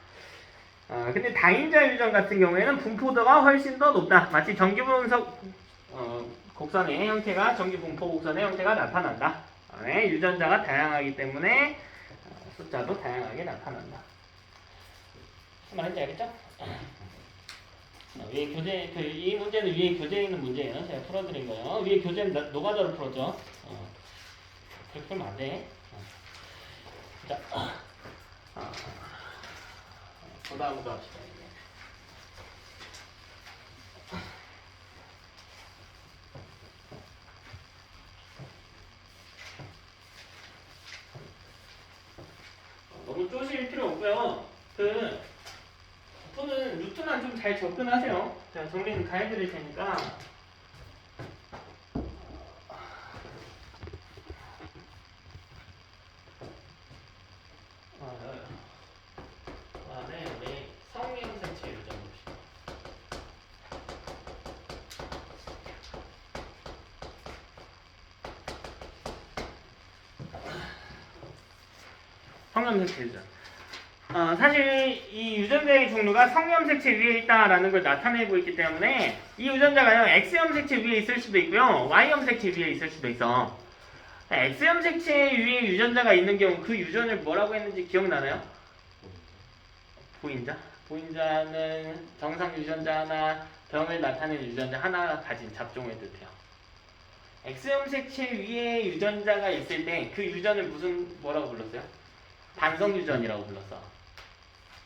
Speaker 1: 근데 다인자 유전 같은 경우에는 분포도가 훨씬 더 높다. 마치 정기분석 곡선의 형태가 정기분포 곡선의 형태가 나타난다. 유전자가 다양하기 때문에 숫자도 다양하게 나타난다. 말인지 알겠죠? 위에 교재 이 문제는 위에 교재에 있는 문제예요. 제가 풀어드린 거예요. 위에 교재는 노가다로 풀었죠. 그렇게 풀면 안 돼. 자, 그 다음부터 합시다. 너무 쪼실 필요 없고요. 푸는 루트만 좀 잘 접근하세요. 제가 정리는 다 해드릴 테니까. 그다음에 우리 성형색체 유전 봅시다. 성형색체 유전. 사실 이 유전자의 종류가 성염색체 위에 있다라는 걸 나타내고 있기 때문에 이 유전자가요 X염색체 위에 있을 수도 있고요 Y염색체 위에 있을 수도 있어. X염색체 위에 유전자가 있는 경우 그 유전을 뭐라고 했는지 기억나나요? 보인자? 보인자는 정상 유전자 하나, 병을 나타내는 유전자 하나 가진 잡종을 뜻해요. X염색체 위에 유전자가 있을 때 그 유전을 뭐라고 불렀어요? 반성 유전이라고 불렀어.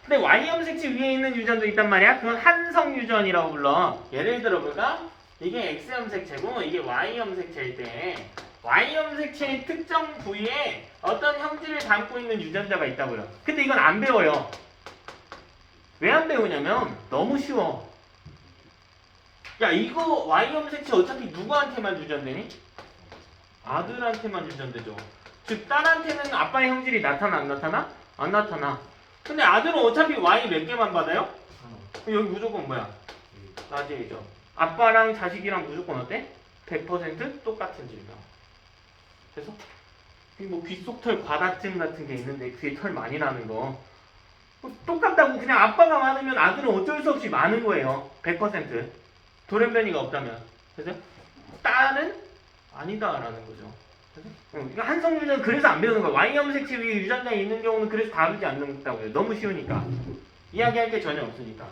Speaker 1: 근데 Y염색체 위에 있는 유전도 있단 말이야. 그건 한성 유전이라고 불러. 예를 들어볼까? 이게 X염색체고 이게 Y염색체일 때 Y염색체의 특정 부위에 어떤 형질을 담고 있는 유전자가 있다고요. 근데 이건 안 배워요. 왜 안 배우냐면 너무 쉬워. 야 이거 Y염색체 어차피 누구한테만 유전되니? 아들한테만 유전되죠. 즉 딸한테는 아빠의 형질이 나타나 안 나타나? 안 나타나. 근데 아들은 어차피 Y 몇 개만 받아요? 여기 무조건 뭐야? 라지이죠. 아빠랑 자식이랑 무조건 어때? 100% 똑같은 질병. 그래서 뭐 귓속털 과다증 같은 게 있는데 귀에 털 많이 나는 거 똑같다고. 그냥 아빠가 많으면 아들은 어쩔 수 없이 많은 거예요. 100%. 돌연변이가 없다면. 그래서 딸은 아니다라는 거죠. 그래서 한성 유전 그래서 안 배우는 거야. Y염색체 위에 유전자에 있는 경우는 그래서 다루지 않는다고요. 너무 쉬우니까. 이야기할 게 전혀 없으니까.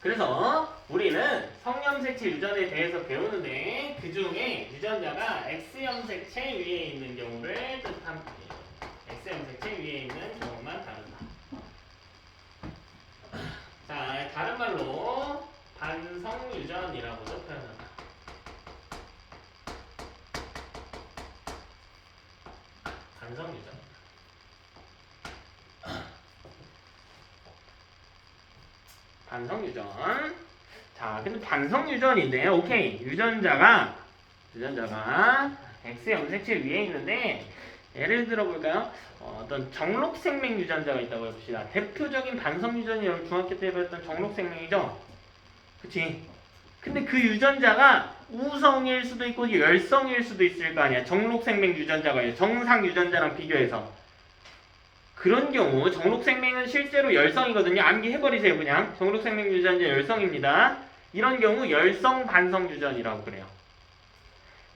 Speaker 1: 그래서 우리는 성염색체 유전에 대해서 배우는데 그 중에 유전자가 X염색체 위에 있는 경우를 뜻합니다. X염색체 위에 있는 경우만 다룬다. 자, 다른 말로 반성유전이라고도 표현한다. 반성유전. 반성유전. 자, 근데 반성유전인데, 오케이. 유전자가 X염색체 위에 있는데, 예를 들어 볼까요? 어떤 정록생명 유전자가 있다고 해봅시다. 대표적인 반성유전이 여러분 중학교 때 배웠던 정록생명이죠? 그치? 근데 그 유전자가 우성일 수도 있고 열성일 수도 있을 거 아니야. 정록생명 유전자가 정상 유전자랑 비교해서. 그런 경우 정록생명은 실제로 열성이거든요. 암기해버리세요 그냥. 정록생명 유전자 열성입니다. 이런 경우 열성 반성 유전이라고 그래요.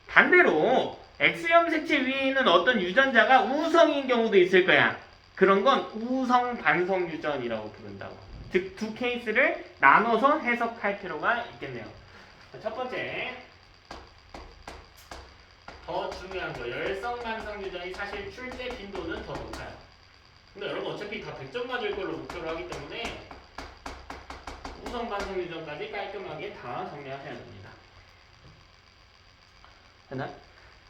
Speaker 1: 반대로 X염색체 위에 있는 어떤 유전자가 우성인 경우도 있을 거야. 그런 건 우성 반성 유전이라고 부른다고. 즉 두 케이스를 나눠서 해석할 필요가 있겠네요. 첫 번째, 더 중요한 거, 열성 반성 유전이 사실 출제 빈도는 더 높아요. 근데 여러분 어차피 다 100점 맞을 걸로 목표를 하기 때문에 우성 반성 유전까지 깔끔하게 다 정리하셔야 됩니다. 됐나?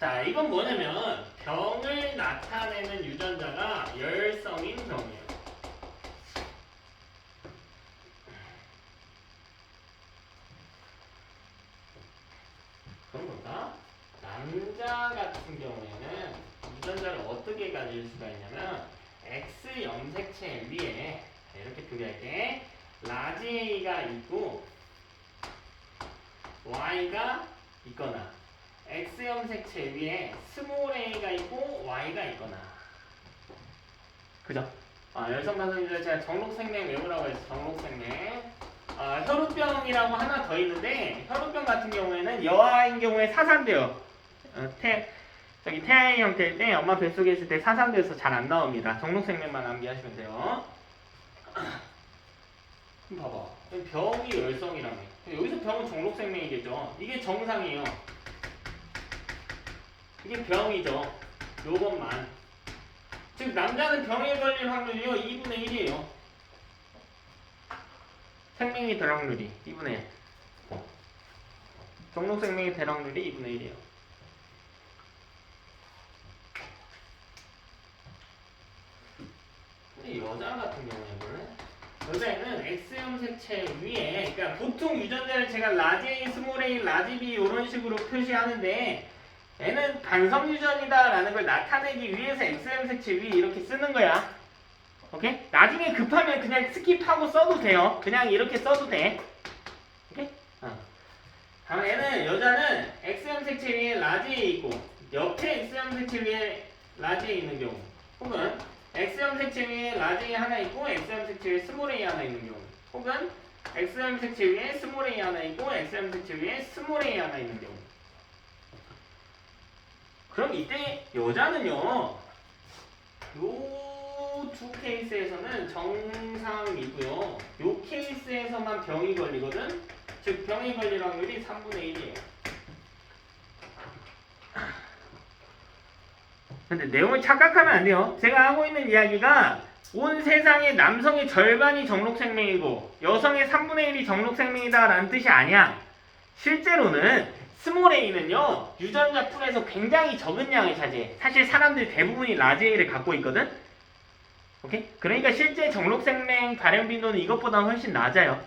Speaker 1: 자, 이건 뭐냐면 병을 나타내는 유전자가 열성인 병이에요. 그럼 뭔가 남자 같은 경우에는 유전자를 어떻게 가질 수가 있냐면 X염색체 위에 이렇게 표기할게. 라지 A가 있고 Y가 있거나 X염색체 위에 스몰 a가 있고 Y가 있거나. 그죠? 열성 반성 유전자 정록생명 외우라고 해서 정록생명. 혈우병이라고 하나 더 있는데 혈우병 같은 경우에는 여아인 경우에 사산돼요. 태아의 형태일 때 엄마 뱃속에 있을 때 사산돼서 잘 안 나옵니다. 정록생명만 암기하시면 돼요. 봐봐. 병이 열성이라며. 여기서 병은 정록생명이겠죠. 이게 정상이에요. 이게 병이죠. 요것만. 즉 남자는 병에 걸릴 확률이요 2분의 1이에요. 생명이 될 확률이 2분의 1. 정록생명이 될 확률이 2분의 1이에요. 근데 여자 같은 경우에는 여자애는 X염색체 위에, 그러니까 보통 유전자를 제가 라지 A, 스몰 a, 라지 B 이런 식으로 표시하는데 얘는 반성유전이다라는 걸 나타내기 위해서 X염색체 위에 이렇게 쓰는 거야. 오케이? 나중에 급하면 그냥 스킵하고 써도 돼요. 그냥 이렇게 써도 돼. 오케이? 다음 얘는 여자는 X염색체 위에 라지 A 있고 옆에 X염색체 위에 라지 A 있는 경우, 혹은 X형 색채 위에 라지 A 하나 있고 X형 색채 위에 스몰 a 하나 있는 경우, 혹은 X형 색채 위에 스몰 a 하나 있고 X형 색채 위에 스몰 a 하나 있는 경우. 그럼 이때 여자는요, 요 두 케이스에서는 정상이고요, 요 케이스에서만 병이 걸리거든. 즉 병이 걸릴 확률이 3분의 1이에요. 근데 내용을 착각하면 안 돼요. 제가 하고 있는 이야기가 온 세상의 남성의 절반이 정록생명이고 여성의 3분의 1이 정록생명이다 라는 뜻이 아니야. 실제로는 스몰 a는요, 유전자 풀에서 굉장히 적은 양을 차지해. 사실 사람들 대부분이 라지 a를 갖고 있거든. 오케이? 그러니까 실제 정록생명 발현 빈도는 이것보다 훨씬 낮아요.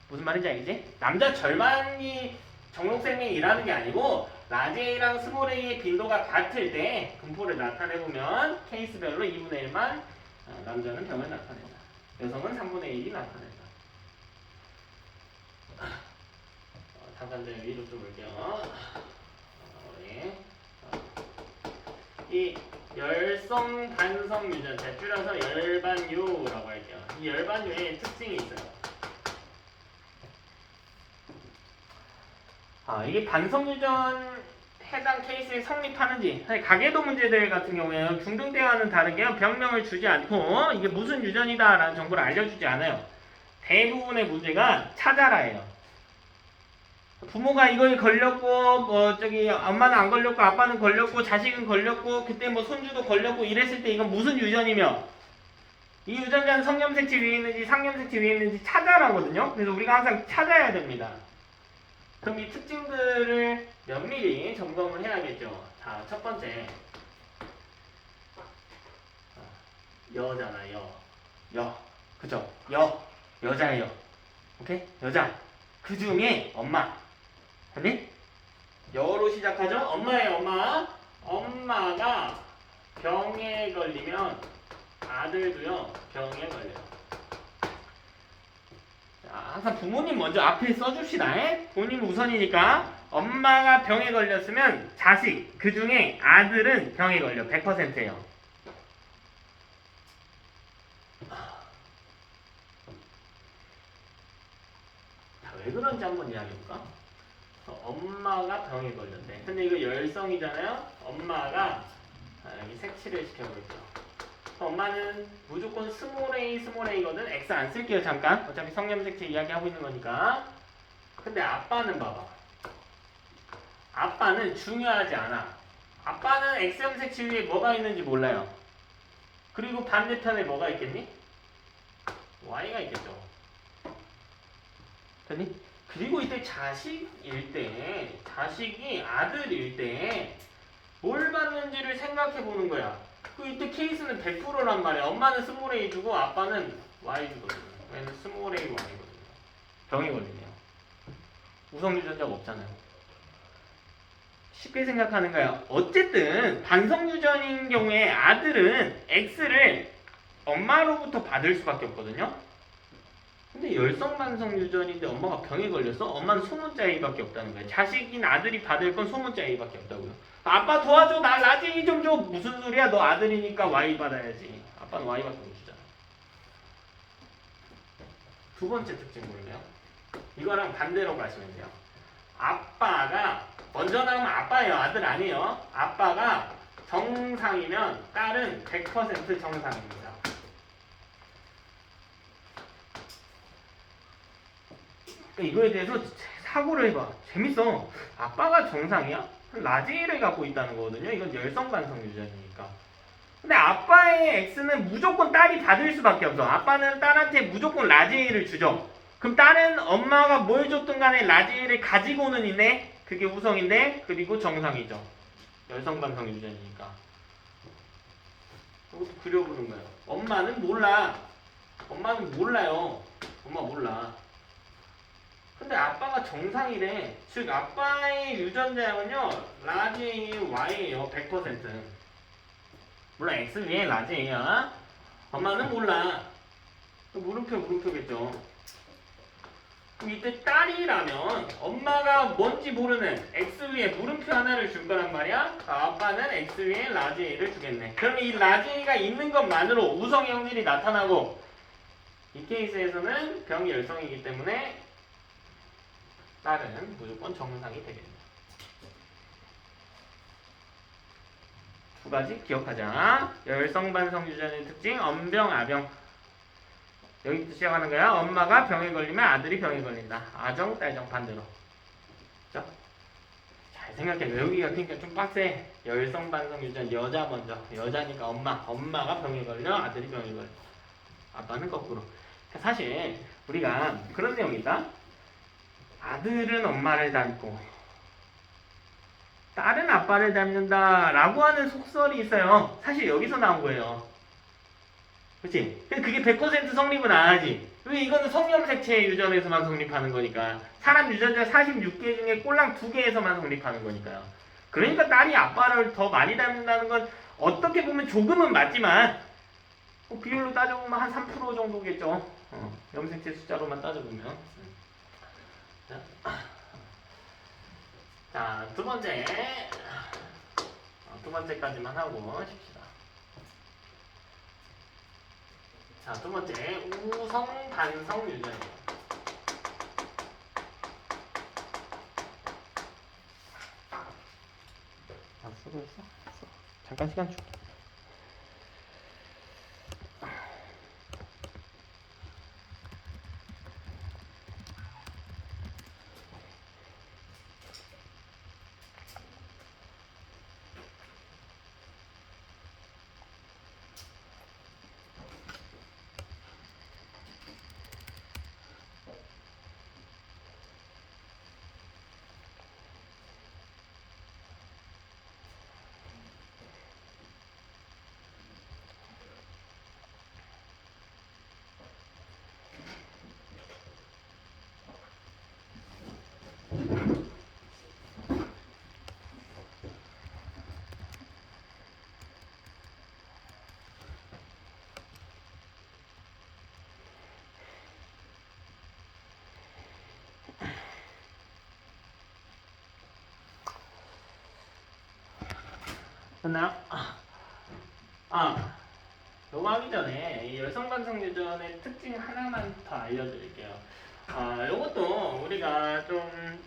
Speaker 1: 무슨 말인지 알겠지? 남자 절반이 정록생명이라는 게 아니고 라지 A랑 스몰 A의 빈도가 같을 때 분포를 나타내보면 케이스별로 2분의 1만 남자는 병을 나타낸다. 여성은 3분의 1이 나타낸다. 잠깐 전 위로 좀 볼게요. 이 열성 반성 유전자, 줄여서 열반유라고 할게요. 이 열반유에 특징이 있어요. 이게 반성유전 해당 케이스에 성립하는지, 사실 가계도 문제들 같은 경우에는 중등대와는 다르게 병명을 주지 않고 이게 무슨 유전이다 라는 정보를 알려주지 않아요. 대부분의 문제가 찾아라예요. 부모가 이거에 걸렸고 엄마는 안 걸렸고 아빠는 걸렸고 자식은 걸렸고 그때 손주도 걸렸고 이랬을 때 이건 무슨 유전이며 이 유전자는 성염색체 위에 있는지 상염색체 위에 있는지 찾아라거든요. 그래서 우리가 항상 찾아야 됩니다. 그럼 이 특징들을 면밀히 점검을 해야겠죠. 자, 첫 번째. 여잖아, 여. 그죠? 여자예요. 오케이? 여자. 그 중에 엄마. 아니? 여로 시작하죠? 엄마예요, 엄마. 엄마가 병에 걸리면 아들도요, 병에 걸려요. 항상 부모님 먼저 앞에 써줍시다. 본인 우선이니까. 엄마가 병에 걸렸으면 자식, 그 중에 아들은 병에 걸려. 100%예요. 자, 왜 그런지 한번 이야기해볼까? 엄마가 병에 걸렸대. 근데 이거 열성이잖아요? 엄마가 여기 색칠을 시켜볼게요. 엄마는 무조건 스몰 a거든. X 안 쓸게요, 잠깐. 어차피 성염색체 이야기하고 있는 거니까. 근데 아빠는 봐봐. 아빠는 중요하지 않아. 아빠는 X염색체 위에 뭐가 있는지 몰라요. 그리고 반대편에 뭐가 있겠니? Y가 있겠죠. 됐니? 그리고 이때 자식일 때, 자식이 아들일 때 뭘 받는지를 생각해 보는 거야. 이때 케이스는 100%란 말이야. 엄마는 스몰 A 주고 아빠는 Y 주거든요. 왜냐면 스몰 A, Y거든요. 병이 걸리네요. 우성 유전자가 없잖아요. 쉽게 생각하는 거야. 어쨌든 반성 유전인 경우에 아들은 X를 엄마로부터 받을 수밖에 없거든요. 근데 열성 반성 유전인데 엄마가 병에 걸렸어? 엄마는 소문자 A밖에 없다는 거야. 자식인 아들이 받을 건 소문자 A밖에 없다고요. 아빠 도와줘, 나 라지 A 좀 줘. 무슨 소리야? 너 아들이니까 Y 받아야지. 아빠는 Y밖에 못 주잖아. 두 번째 특징 볼래요? 이거랑 반대로 가시면 돼요. 아빠가 먼저 나오면 아빠예요. 아들 아니에요. 아빠가 정상이면 딸은 100% 정상입니다. 이거에 대해서 사고를 해봐. 재밌어. 아빠가 정상이야? 라지를 갖고 있다는 거거든요. 이건 열성 반성 유전이니까. 근데 아빠의 X는 무조건 딸이 받을 수밖에 없어. 아빠는 딸한테 무조건 라지를 주죠. 그럼 딸은 엄마가 뭘 줬든 간에 라지를 가지고는 있네. 그게 우성인데 그리고 정상이죠. 열성 반성 유전이니까. 이것도 그려보는 거예요. 엄마는 몰라. 엄마는 몰라요. 엄마 몰라. 근데 아빠가 정상이래. 즉 아빠의 유전자양은요 라지 A, Y예요. 100%. 물론 X 위에 라지 A야. 엄마는 몰라. 물음표겠죠. 이때 딸이라면 엄마가 뭔지 모르는 x 위에 물음표 하나를 줄 거란 말이야. 아빠는 x 위에 라지 a를 주겠네. 그러면 이 라지 a가 있는 것만으로 우성의 확률이 나타나고 이 케이스에서는 병이 열성이기 때문에 딸은 무조건 정상이 되겠네. 두 가지 기억하자. 열성반성 유전의 특징, 엄병, 아병. 여기부터 시작하는 거야. 엄마가 병에 걸리면 아들이 병에 걸린다. 아정, 딸정 반대로. 그죠? 잘 생각해. 여기가 그러니까 좀 빡세. 열성반성 유전 여자 먼저. 여자니까 엄마가 병에 걸려, 아들이 병에 걸려. 아빠는 거꾸로. 사실 우리가 그런 내용이 있다. 아들은 엄마를 닮고 딸은 아빠를 닮는다 라고 하는 속설이 있어요. 사실 여기서 나온 거예요. 그치? 근데 그게 100% 성립은 안 하지. 왜 이거는 성염색체 유전에서만 성립하는 거니까. 사람 유전자 46개 중에 꼴랑 2개에서만 성립하는 거니까요. 그러니까 딸이 아빠를 더 많이 닮는다는 건 어떻게 보면 조금은 맞지만 비율로 따져보면 한 3% 정도겠죠. 염색체 숫자로만 따져보면. 자, 두 번째까지만 하고 쉽시다. 자, 두 번째 우성 반성 유전이에요. 수고했어. 잠깐 시간 줄게. 됐나요? 요거 하기 전에 이 열성반성 유전의 특징 하나만 더 알려드릴게요. 요것도 우리가 좀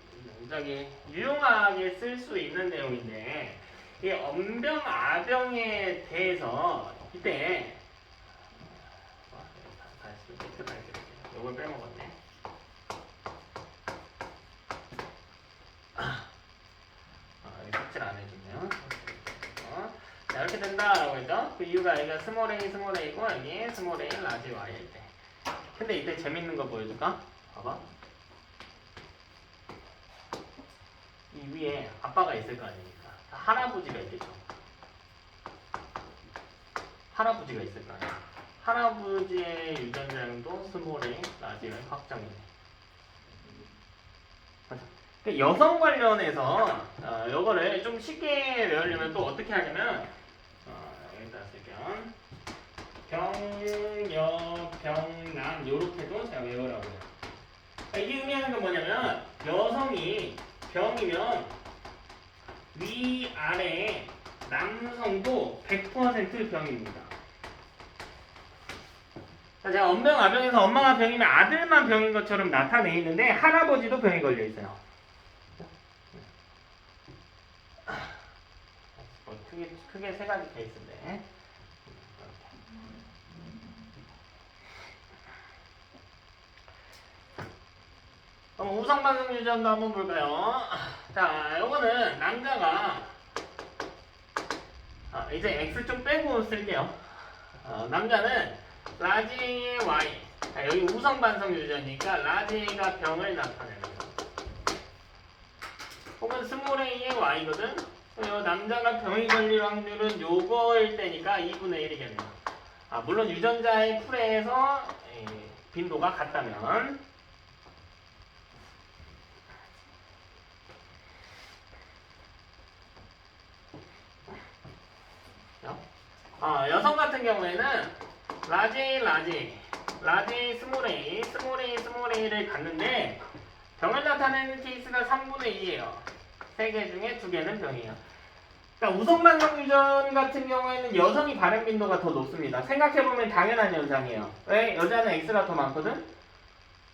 Speaker 1: 유용하게 쓸 수 있는 내용인데 이 엄병, 아병에 대해서 이때 요걸 빼먹었네. 삭제를 안 해주네요. 자, 이렇게 된다라고 했죠. 그 이유가 여기가 스몰 a고 여기 스몰 a 라지 y일 때. 근데 이때 재밌는 거 보여줄까? 봐봐. 이 위에 아빠가 있을 거 아닙니까? 할아버지가 있겠죠. 할아버지가 있을 거 아니야. 할아버지의 유전자량도 스몰 a 라지가 확장이네. 여성 관련해서 요거를 좀 쉽게 외우려면 또 어떻게 하냐면 여기다 쓸게요. 병여, 병남 요렇게도 제가 외우라고요. 이게 의미하는 건 뭐냐면 여성이 병이면 위아래 남성도 100% 병입니다. 자, 엄병, 아병에서 엄마가 병이면 아들만 병인 것처럼 나타내 있는데 할아버지도 병에 걸려 있어요. 크게 세 가지 케이스인데. 그럼 우성반응 유전도 한번 볼까요? 자, 요거는 남자가 이제 X 좀 빼고 쓸게요. 남자는 라지 Y. 여기 우성반성 유전이니까 라지가 병을 나타내는 거. 혹은 스몰 A의 Y거든. 남자가 병이 걸릴 확률은 요거일 때니까 2분의 1이겠네요. 물론 유전자의 풀에서 빈도가 같다면. 여성 같은 경우에는 라지 스몰 a 병이를 갖는데 병을 나타내는 케이스가 3분의 2예요. 3개 중에 2개는 병이에요. 그러니까 우성반성 유전 같은 경우에는 여성이 발현 빈도가 더 높습니다. 생각해보면 당연한 현상이에요. 왜? 여자는 X가 더 많거든?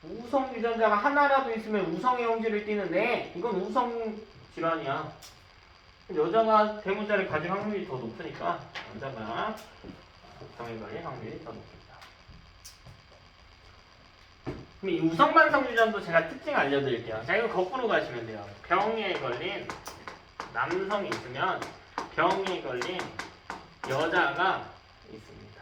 Speaker 1: 우성 유전자가 하나라도 있으면 우성의 형질을 띠는데 이건 우성 질환이야. 여자가 대문자를 가질 확률이 더 높으니까 남자가 병에 걸릴 확률이 더 높습니다. 그럼 이 우성반성 유전도 제가 특징 알려드릴게요. 자, 이거 거꾸로 가시면 돼요. 병에 걸린 남성이 있으면 병에 걸린 여자가 있습니다.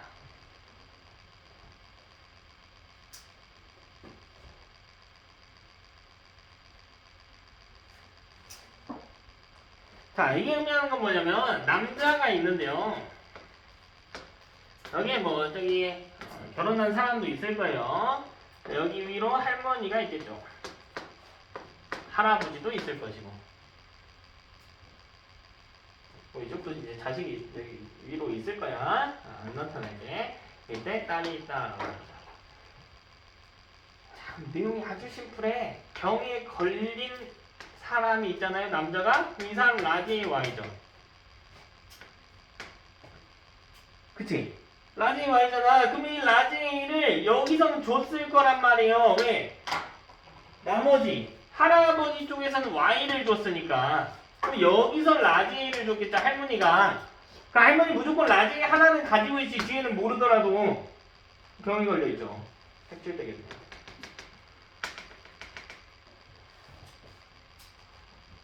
Speaker 1: 자, 이게 의미하는 건 뭐냐면 남자가 있는데요. 여기에 뭐 저기 결혼한 사람도 있을 거예요. 여기 위로 할머니가 있겠죠. 할아버지도 있을 것이고. 뭐 이쪽도 이제 자식이 여기 위로 있을 거야. 안 나타나게. 이때 딸이 있다라고 합니다. 참 내용이 아주 심플해. 병에 걸린 사람이 있잖아요. 남자가 이 사람 라지 Y죠. 그치? 라지 Y잖아. 그럼 이 라지 A를 여기서는 줬을 거란 말이에요. 왜? 나머지 할아버지 쪽에서는 Y를 줬으니까 그럼 여기서 라지 A를 줬겠죠. 할머니가. 그 할머니 무조건 라지 A 하나는 가지고 있지 뒤에는 모르더라도 병이 걸려있죠. 색출되겠네요.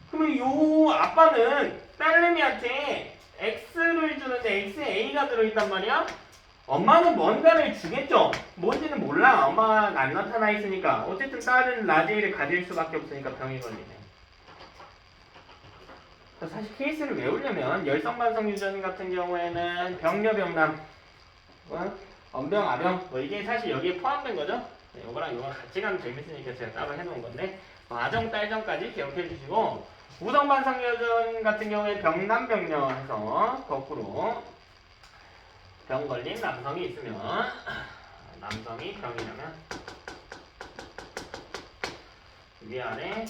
Speaker 1: 그러면 요 아빠는 딸내미한테 X를 주는데 X에 A가 들어있단 말이야? 엄마는 뭔가를 주겠죠? 뭔지는 몰라. 엄마가 안 나타나 있으니까. 어쨌든 딸은 라지 A를 가질 수밖에 없으니까 병이 걸리네. 사실 케이스를 외우려면 열성반성 유전 같은 경우에는 병녀병남, 언병, 아병 뭐 이게 사실 여기에 포함된 거죠? 네, 요거랑 요거랑 같이 가면 재밌으니까 제가 따로 해놓은 건데 아정, 딸정까지 기억해 주시고 우성반성 유전 같은 경우에 병남, 병녀 해서 거꾸로 병 걸린 남성이 있으면 남성이 병이라면 위아래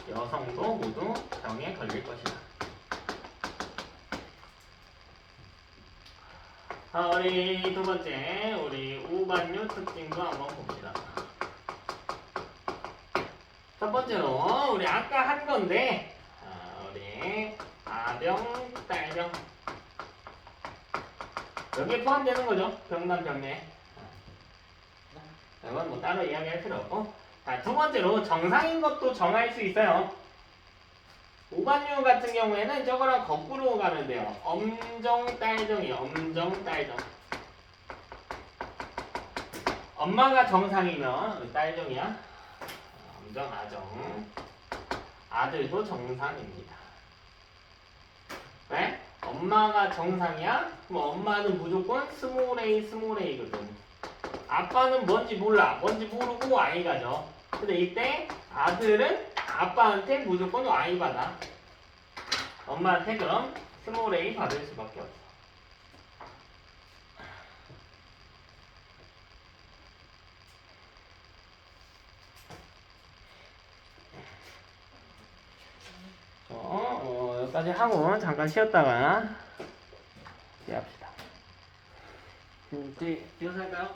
Speaker 1: 여성도 모두 병에 걸릴 것이다. 우리 두 번째, 우리 우반류 특징도 한번 봅시다. 첫 번째로, 우리 아까 한 건데, 우리 아병, 딸병. 여기에 포함되는 거죠. 병남, 병내. 이건 뭐 따로 이야기할 필요 없고. 자, 두 번째로 정상인 것도 정할 수 있어요. 우반류 같은 경우에는 저거랑 거꾸로 가면 돼요. 엄정, 딸정이에요. 엄정, 딸정. 엄마가 정상이면 딸정이야. 엄정, 아정. 아들도 정상입니다. 왜? 엄마가 정상이야? 그럼 엄마는 무조건 스몰 A, 스몰 A거든. 아빠는 뭔지 몰라. 뭔지 모르고 Y 가죠. 근데 이때 아들은 아빠한테 무조건 Y 받아. 엄마한테 그럼 스몰 A 받을 수밖에 없어. 여기까지 하고 잠깐 쉬었다가 이제 합시다. 이제 이어서 할까요?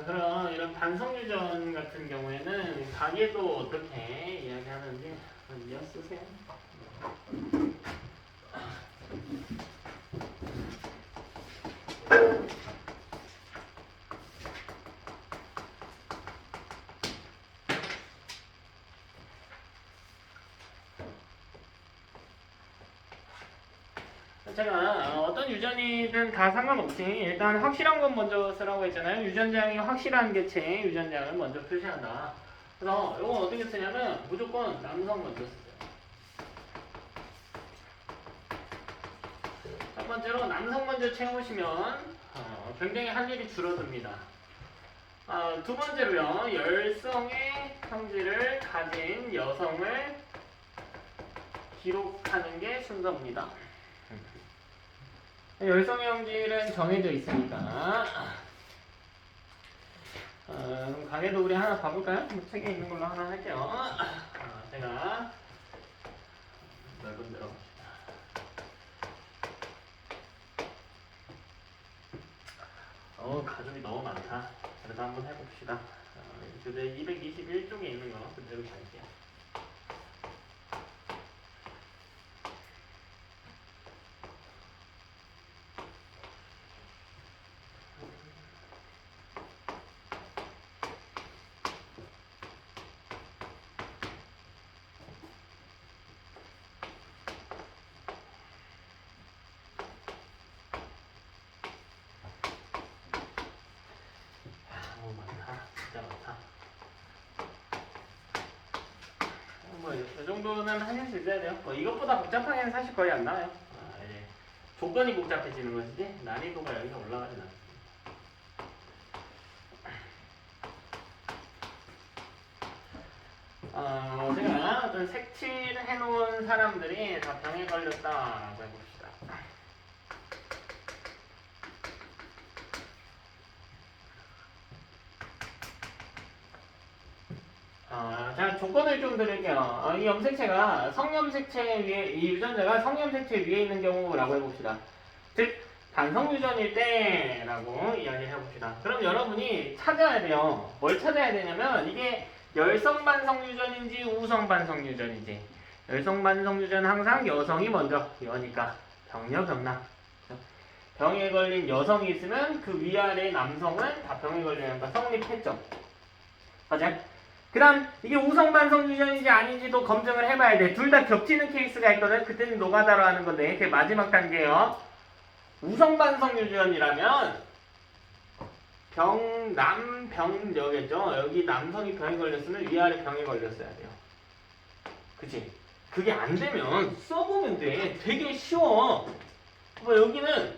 Speaker 1: 그럼 이런 반성유전 같은 경우에는 가게도 어떻게 이야기하는지 이어쓰세요. 제가 어떤 유전이든 다 상관없이 일단 확실한 건 먼저 쓰라고 했잖아요. 유전장이 확실한 개체의 유전장을 먼저 표시한다. 그래서 이건 어떻게 쓰냐면 무조건 남성 먼저 쓰세요. 첫 번째로 남성 먼저 채우시면 굉장히 할 일이 줄어듭니다. 두 번째로요. 열성의 성질을 가진 여성을 기록하는 게 순서입니다. 열성의 형질은 정해져 있으니까 그럼 가게도 우리 하나 봐볼까요? 뭐 책에 있는 걸로 하나 할게요. 제가 넓은 데로 갑시다. 가족이 너무 많다. 그래도 한번 해봅시다. 그대 221쪽에 있는 거 그대로 갈게요. 너무 많다. 진짜 많다. 이 정도는 하실 수 있어야 돼요. 이것보다 복잡하게는 사실 거의 안 나와요. 이제 조건이 복잡해지는 것이지 난이도가 여기서 올라가진 않습니다. 제가 어떤 색칠을 해놓은 사람들이 다 병에 걸렸다라고 해봅시다. 자, 조건을 좀 드릴게요. 이 염색체가 성염색체 위에, 이 유전자가 성염색체 위에 있는 경우라고 해봅시다. 즉, 반성유전일 때라고 이야기를 해봅시다. 그럼 여러분이 찾아야 돼요. 뭘 찾아야 되냐면, 이게 열성반성유전인지 우성반성유전인지. 열성반성유전은 항상 여성이 먼저, 이거니까 병력. 병에 걸린 여성이 있으면 그 위아래 남성은 다 병에 걸리는 거 성립했죠. 맞아요? 그 다음 이게 우성반성 유전인지 아닌지도 검증을 해봐야 돼. 둘 다 겹치는 케이스가 있거든. 그때는 노가다로 하는 건데 그게 마지막 단계예요. 우성반성 유전이라면 병여겠죠. 여기 남성이 병에 걸렸으면 위아래 병에 걸렸어야 돼요. 그치? 그게 안 되면 써보면 돼. 되게 쉬워. 여기는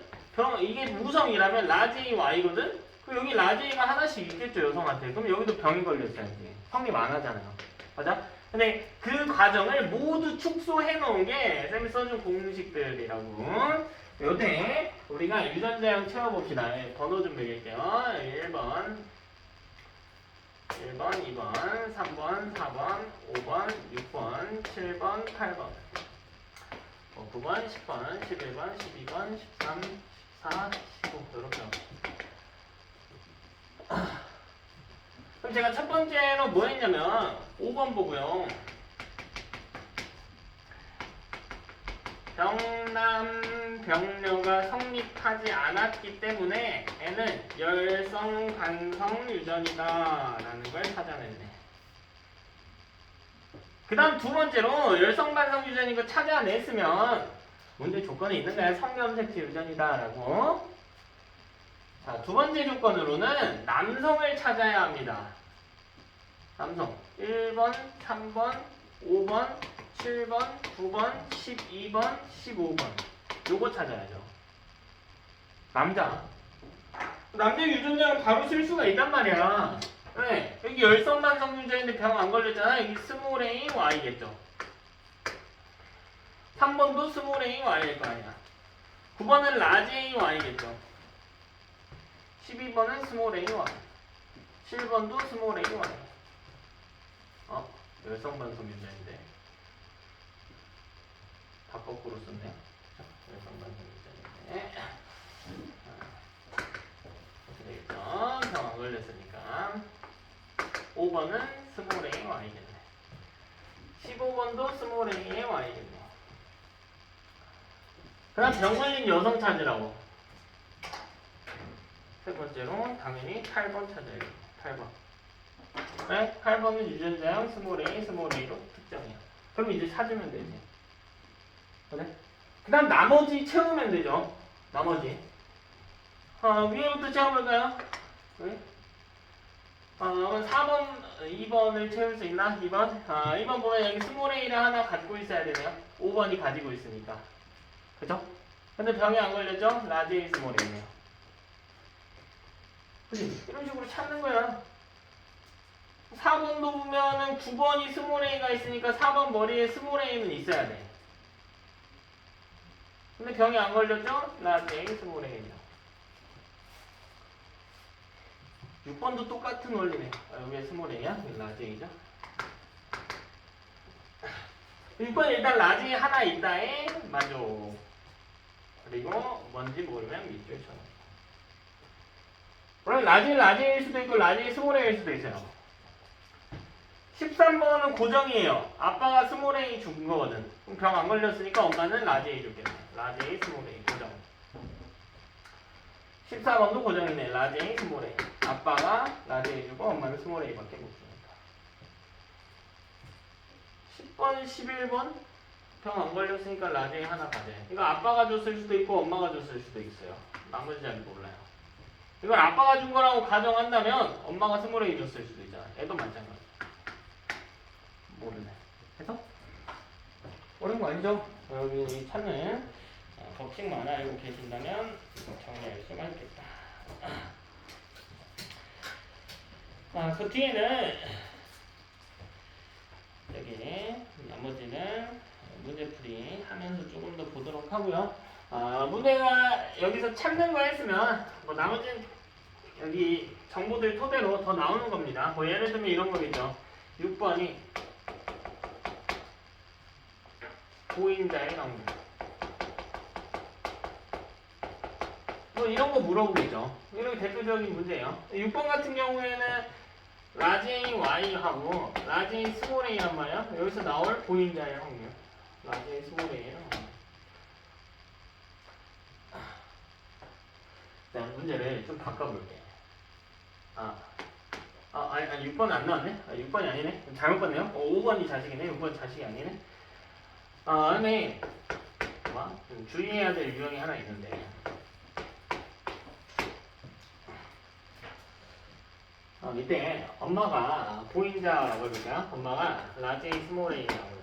Speaker 1: 이게 우성이라면 라지 Y거든? 그럼 여기 라지가 하나씩 있겠죠, 여성한테. 그럼 여기도 병이 걸렸어야지. 성립 안 하잖아요. 맞아? 근데 그 과정을 모두 축소해 놓은 게 쌤이 써준 공식들이라고. 요때 우리가 유전자형 채워봅시다. 번호 좀 매길게요. 1번, 2번, 3번, 4번, 5번, 6번, 7번, 8번, 9번, 10번, 11번, 12번, 13, 14, 15 이렇게. 그럼 제가 첫 번째로 뭐 했냐면 5번 보고요. 병남병녀가 성립하지 않았기 때문에 N은 열성반성 유전이다 라는 걸 찾아냈네. 그 다음 두 번째로 열성반성 유전인 거 찾아냈으면 문제 조건이 있는가요? 성염색체 유전이다 라고. 자, 두 번째 조건으로는 남성을 찾아야 합니다. 남성 1번, 3번, 5번, 7번, 9번, 12번, 15번 요거 찾아야죠. 남자 유전자는 바로 쓸 수가 있단 말이야. 네, 여기 열성반성 유전인데 병 안 걸렸잖아. 여기 스몰 a y겠죠. 3번도 스몰 a y일 거 아니야. 9번은 라지 a y겠죠. 12번은 스몰 a y, 7번도 스몰 a y. 열성반성 유전인데 다 거꾸로 썼네요. 열성반성 유전인데 어떻게 되겠죠? 병 안 걸렸으니까 5번은 스몰 a y겠네. 15번도 스몰 a y겠네. 그 다음 병 걸린 여성 찾으라고. 세 번째로 당연히 8번 찾아야겠네. 8번. 네? 8번은 유전자형 스몰 a로 특정이야. 그럼 이제 찾으면 되지. 그래? 그 다음 나머지 채우면 되죠. 나머지. 위에부터 채워볼까요? 네? 4번, 2번을 채울 수 있나? 2번? 2번 보면 여기 스몰 a를 하나 갖고 있어야 되네요. 5번이 가지고 있으니까. 그죠? 근데 병이 안 걸렸죠? 라지 A 스몰 a네요. 그치? 이런 식으로 찾는 거야. 4번도 보면은 9번이 스몰 a가 있으니까 4번 머리에 스몰 a는 있어야 돼. 근데 병이 안 걸렸죠? 라지 A 스몰 a죠. 6번도 똑같은 원리네. 여기 스몰 A야? 여기 라지 A죠? 6번 일단 라지 A 하나 있다에 만족. 그리고 뭔지 모르면 밑줄 쳐. 물론 라지 A일 수도 있고 라지 A 스몰 A일 수도 있어요. 13번은 고정이에요. 아빠가 스몰 A 준 거거든. 그럼 병 안 걸렸으니까 엄마는 라지 A 줬겠네. 라지 A 스몰 A 고정. 14번도 고정이네. 라지 A 스몰 A. 아빠가 라지 A 주고 엄마는 스몰 A밖에 못 주니까. 10번, 11번 병 안 걸렸으니까 라지 A 하나 가져. 이거 아빠가 줬을 수도 있고 엄마가 줬을 수도 있어요. 나머지 잘 몰라요. 이걸 아빠가 준 거라고 가정한다면 엄마가 스몰 A 줬을 수도 있잖아. 애도 마찬가지. 모르네. 해서? 어려운 거 아니죠? 여기 찾는 법칙만 알고 계신다면 정리할 수가 있겠다. 그 뒤에는 여기 나머지는 문제풀이 하면서 조금 더 보도록 하고요. 문제가 여기서 찾는 거 했으면 뭐 나머지는 여기 정보들 토대로 더 나오는 겁니다. 뭐 예를 들면 이런 거겠죠. 6번이 보인자의 확률. 뭐 이런 거 물어보겠죠. 이런 게 대표적인 문제예요. 6번 같은 경우에는 라지 A Y하고 라지 A 스몰 A란 말이야. 여기서 나올 보인자의 확률. 라지 A 스몰 A랑. 자, 문제를 좀 바꿔볼게. 아니 6번 안 나왔네? 6번이 아니네? 잘못 봤네요? 5번이 자식이네? 6번 자식이 아니네? 근데 좀 주의해야 될 유형이 하나 있는데 이때 엄마가 보인자라고 해볼까요? 엄마가 라지 A 스몰 A라고 해볼게요.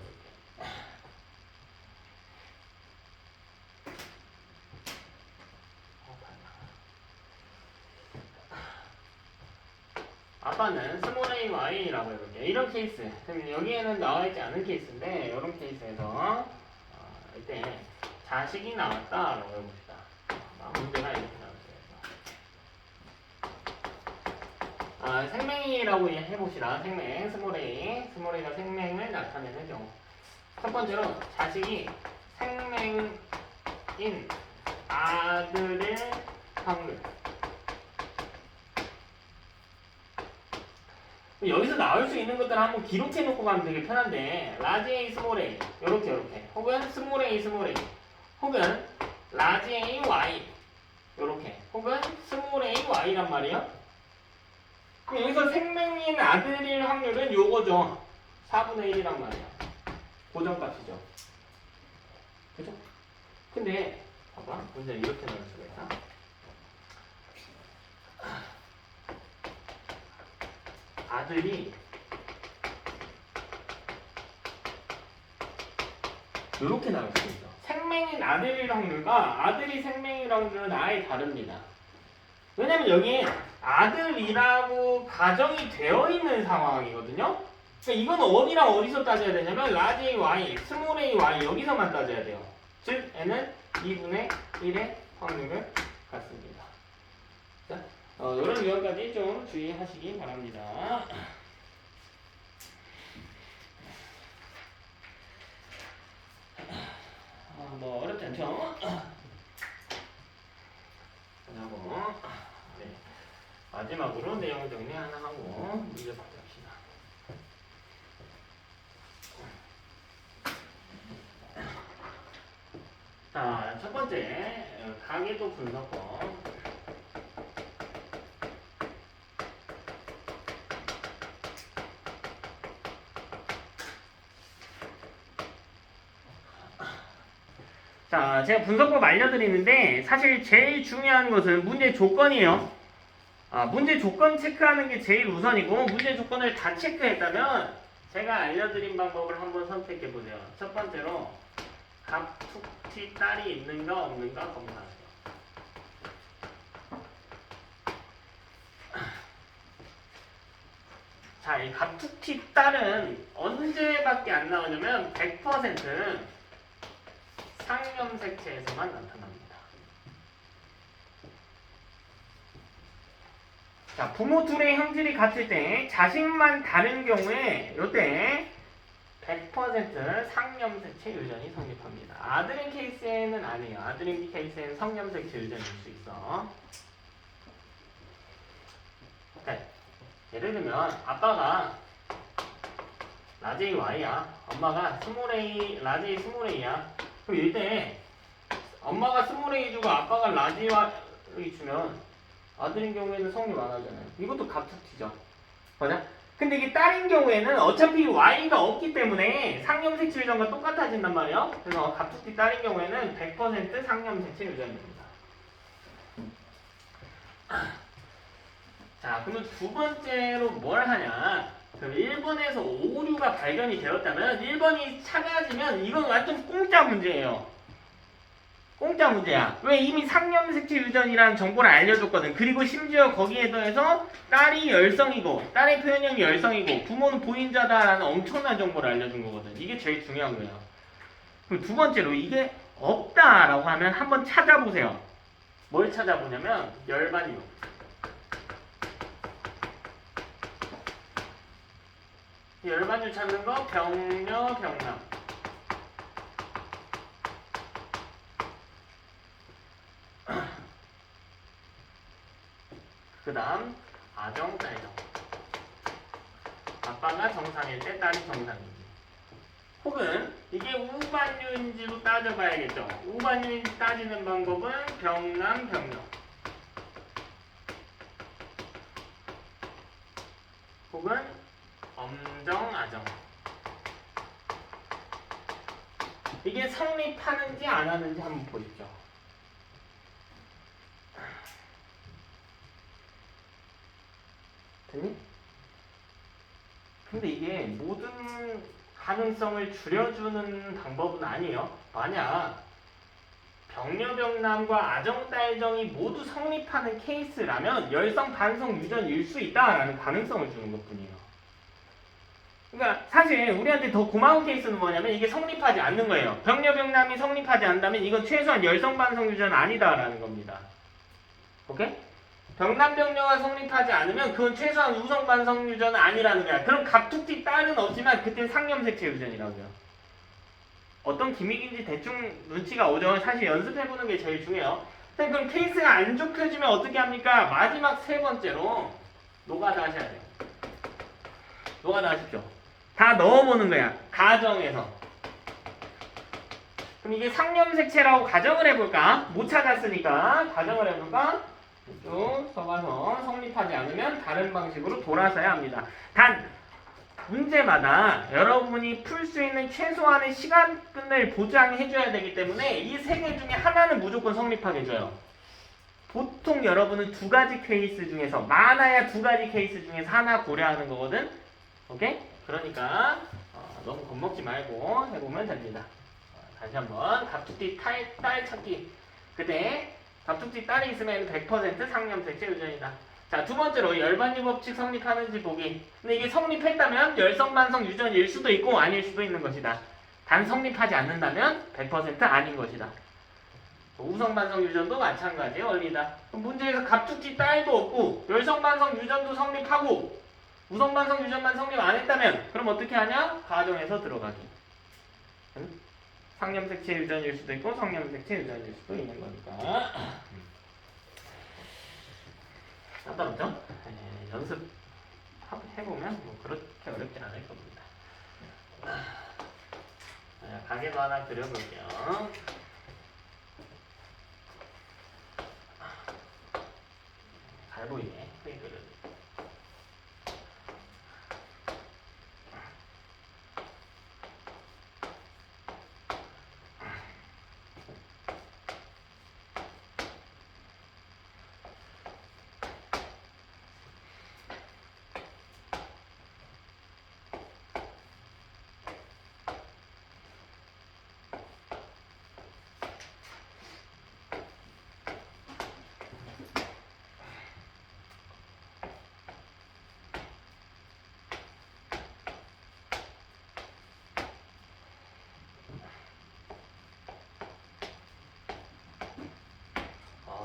Speaker 1: 아빠는 스몰 A Y라고 해볼게요. 이런 케이스. 그럼 여기에는 나와있지 않은 케이스인데 이런 케이스에서 이때 자식이 나왔다라고 해봅시다. 문제가 이렇게 나왔어요. 생명이라고 해봅시다. 생명, 스몰 A. 스몰 A가 생명을 나타내는 경우. 첫 번째로 자식이 생명인 아들의 확률. 여기서 나올 수 있는 것들을 한번 기록해 놓고 가면 되게 편한데 라지 A 스몰 A 요렇게 혹은 스몰 A 스몰 A 혹은 라지 A Y 요렇게 혹은 스몰 A Y란 말이에요. 그럼 여기서 생명인 아들일 확률은 요거죠. 4분의 1이란 말이야. 고정값이죠. 그죠? 근데 봐봐 문제 이렇게 나올 수가 있다. 아들이 이렇게 나올 수 있어. 생명인 아들일 확률과 아들이 생명일 확률은 아예 다릅니다. 왜냐면 여기 아들이라고 가정이 되어 있는 상황이거든요. 그러니까 이건 어디랑 어디서 따져야 되냐면 라지 A Y, 스몰 A Y 여기서만 따져야 돼요. 즉 n은 2분의 1의 확률을 갖습니다. 자, 이런 유형까지 좀 주의하시기 바랍니다. 뭐 어렵지 않죠? 하고 네. 마지막으로 내용 정리 하나 하고 문제 받읍시다. 자, 첫 번째 가계도 분석법. 자, 제가 분석법 알려드리는데 사실 제일 중요한 것은 문제 조건이에요. 문제 조건 체크하는 게 제일 우선이고 문제 조건을 다 체크했다면 제가 알려드린 방법을 한번 선택해 보세요. 첫 번째로 갑툭튀 딸이 있는가 없는가 검사하세요. 자, 이 갑툭튀 딸은 언제밖에 안 나오냐면 100% 상염색체에서만 나타납니다. 자, 부모 둘의 형질이 같을 때 자식만 다른 경우에 요때 100% 상염색체 유전이 성립합니다. 아들인 케이스에는 아니에요. 아들인 케이스에는 성염색체 유전일 수 있어. 네. 예를 들면 아빠가 라제이 Y야. 엄마가 라제이 스몰A야. 그럼 이때 엄마가 스몰A 주고 아빠가 라제이 Y 주면 아들인 경우에는 성립 안 하잖아요. 이것도 갑툭튀죠. 맞아? 근데 이게 딸인 경우에는 어차피 Y가 없기 때문에 상염색체 유전과 똑같아진단 말이에요. 그래서 갑툭튀 딸인 경우에는 100% 상염색체 유전입니다. 자, 그러면 두 번째로 뭘 하냐? 그럼 1번에서 오류가 발견이 되었다면 1번이 찾아지면 이건 완전 공짜 문제예요. 공짜 문제야. 왜? 이미 상염색체 유전이라는 정보를 알려줬거든. 그리고 심지어 거기에 더해서 딸이 열성이고 딸의 표현형이 열성이고 부모는 보인자다라는 엄청난 정보를 알려준 거거든. 이게 제일 중요한 거야. 그럼 두 번째로 이게 없다라고 하면 한번 찾아보세요. 뭘 찾아보냐면 열반유. 열반유 찾는 거 병녀, 병남. 그 다음 아정, 딸정. 아빠가 정상일 때 딸이 정상인지. 혹은 이게 우반유인지로 따져봐야겠죠. 우반유인지 따지는 방법은 병남, 병녀. 혹은 엄정, 아정. 이게 성립하는지 안 하는지 한번 보십시오. 됐니? 근데 이게 모든 가능성을 줄여주는 방법은 아니에요. 만약 병녀병남과 아정딸정이 모두 성립하는 케이스라면 열성 반성 유전일 수 있다라는 가능성을 주는 것뿐이에요. 그러니까 사실 우리한테 더 고마운 케이스는 뭐냐면 이게 성립하지 않는 거예요. 병녀병남이 성립하지 않는다면 이건 최소한 열성 반성 유전은 아니다라는 겁니다. 오케이? 병남병녀가 성립하지 않으면 그건 최소한 우성 반성 유전은 아니라는 거야. 그럼 갑툭튀 딸은 없지만 그땐 상염색체 유전이라고요. 어떤 기믹인지 대충 눈치가 오죠. 사실 연습해보는 게 제일 중요해요. 그럼 케이스가 안 좁혀지면 어떻게 합니까? 마지막 세 번째로 노가다 하셔야 돼요. 노가다 하십시오. 다 넣어보는 거야. 가정에서. 그럼 이게 상염색체라고 가정을 해볼까? 못 찾았으니까 가정을 해볼까? 쭉 써봐서 성립하지 않으면 다른 방식으로 돌아서야 합니다. 단 문제마다 여러분이 풀 수 있는 최소한의 시간을 보장해줘야 되기 때문에 이 세 개 중에 하나는 무조건 성립하게 해줘요. 보통 여러분은 두 가지 케이스 중에서 많아야 두 가지 케이스 중에서 하나 고려하는 거거든. 오케이? 그러니까 너무 겁먹지 말고 해보면 됩니다. 다시 한번 갑툭튀 딸 찾기. 그때 갑툭튀 딸이 있으면 100% 상염색체 유전이다. 자, 두 번째로 열반유 법칙 성립하는지 보기. 근데 이게 성립했다면 열성반성 유전일 수도 있고 아닐 수도 있는 것이다. 단 성립하지 않는다면 100% 아닌 것이다. 우성반성 유전도 마찬가지의 원리다. 그럼 문제에서 갑툭튀 딸도 없고 열성반성 유전도 성립하고 우성반성 유전만 성립 안 했다면 그럼 어떻게 하냐? 가정에서 들어가기. 상염색체 유전일 수도 있고 성염색체 유전일 수도 있는 거니까. 상관없죠? 연습 해보면 뭐 그렇게 어렵진 않을 겁니다. 가게도 하나 그려볼게요. 잘 보이네. 크게 그려도.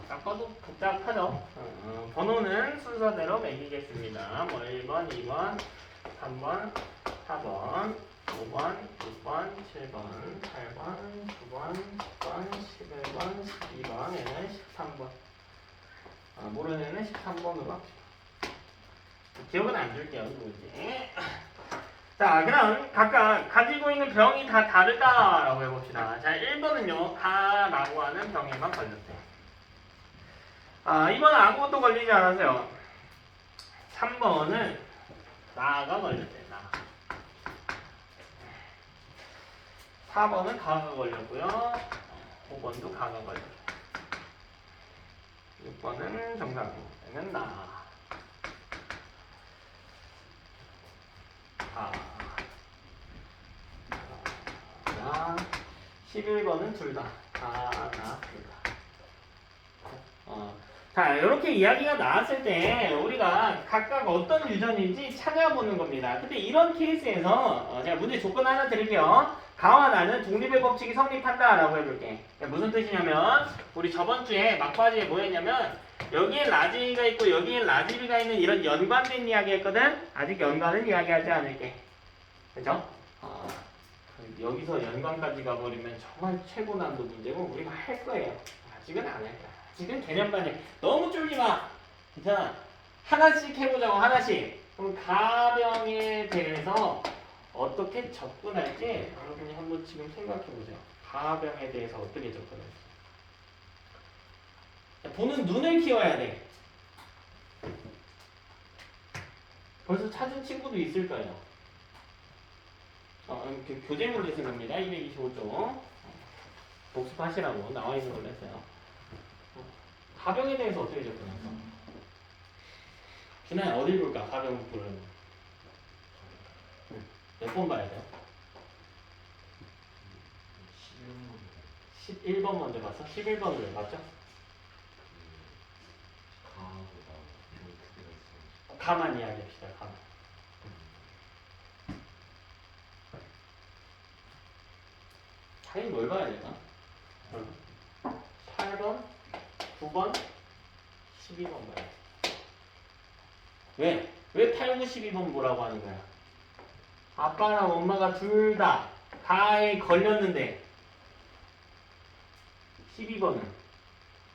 Speaker 1: 딱 봐도 복잡하죠. 번호는 순서대로 매기겠습니다. 뭐 1번, 2번, 3번, 4번, 5번, 6번, 7번, 8번, 9번, 10번, 11번, 12번, 얘는 13번. 모르는 애는 13번으로 합시다. 기억은 안 줄게요. 누구지? 자, 그럼 각각 가지고 있는 병이 다 다르다라고 해봅시다. 자, 1번은요, 가라고 하는 병에만 걸렸대. 2번은 아무것도 걸리지 않았어요. 3번은 나가 걸렸대, 나. 4번은 가가 걸렸고요. 5번도 가가 걸렸대. 6번은 정상에는 나. 11번은 둘 다. 나, 둘 다. 자, 이렇게 이야기가 나왔을 때 우리가 각각 어떤 유전인지 찾아보는 겁니다. 근데 이런 케이스에서 제가 문제 조건 하나 드릴게요. 가와 나는 독립의 법칙이 성립한다 라고 해볼게. 무슨 뜻이냐면 우리 저번 주에 막바지에 뭐 했냐면 여기에 라지가 있고 여기에 라지비가 있는 이런 연관된 이야기 했거든? 아직 연관은 이야기하지 않을게. 그죠? 여기서 연관까지 가버리면 정말 최고 난도 문제고 우리가 할 거예요. 아직은 안 할 거야. 지금 개념반에 너무 쫄지 마. 괜찮아. 하나씩 해보자고 하나씩. 그럼 가병에 대해서 어떻게 접근할지 여러분이 한번 지금 생각해보세요. 가병에 대해서 어떻게 접근할지. 보는 눈을 키워야 돼. 벌써 찾은 친구도 있을 거예요. 교재 문제인 겁니다. 225쪽. 복습하시라고 나와 있는 걸로 했어요. 가병에 대해서 어떻게 접근할까? 준아야 어딜 볼까? 가병 부르는 몇 번 봐야 돼요? 11번 먼저 봤어? 11번을 왜 봤죠? 가만 이야기합시다. 가만. 당연히 뭘 봐야 될까? 8번, 9번, 12번 봐야 돼. 왜? 왜 8, 9, 12번 보라고 하는 거야? 아빠랑 엄마가 둘 다 가에 걸렸는데 12번은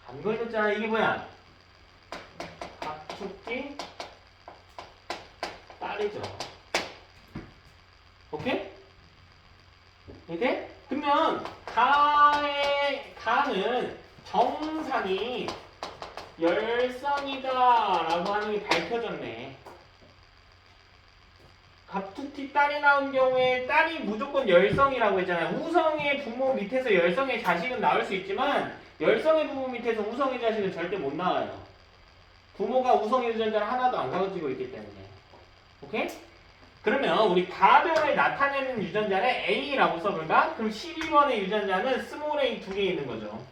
Speaker 1: 안 걸렸잖아. 이게 뭐야? 갑툭튀 딸이죠. 오케이? 이게? 그러면 가는 정상이 열성이다 라고 하는 게 밝혀졌네. 갑툭튀 딸이 나온 경우에 딸이 무조건 열성이라고 했잖아요. 우성의 부모 밑에서 열성의 자식은 나올 수 있지만 열성의 부모 밑에서 우성의 자식은 절대 못 나와요. 부모가 우성의 유전자를 하나도 안 가지고 있기 때문에. 오케이? 그러면 우리 가병을 나타내는 유전자는 A라고 써볼까? 그럼 12번의 유전자는 스몰 a 2개 있는 거죠.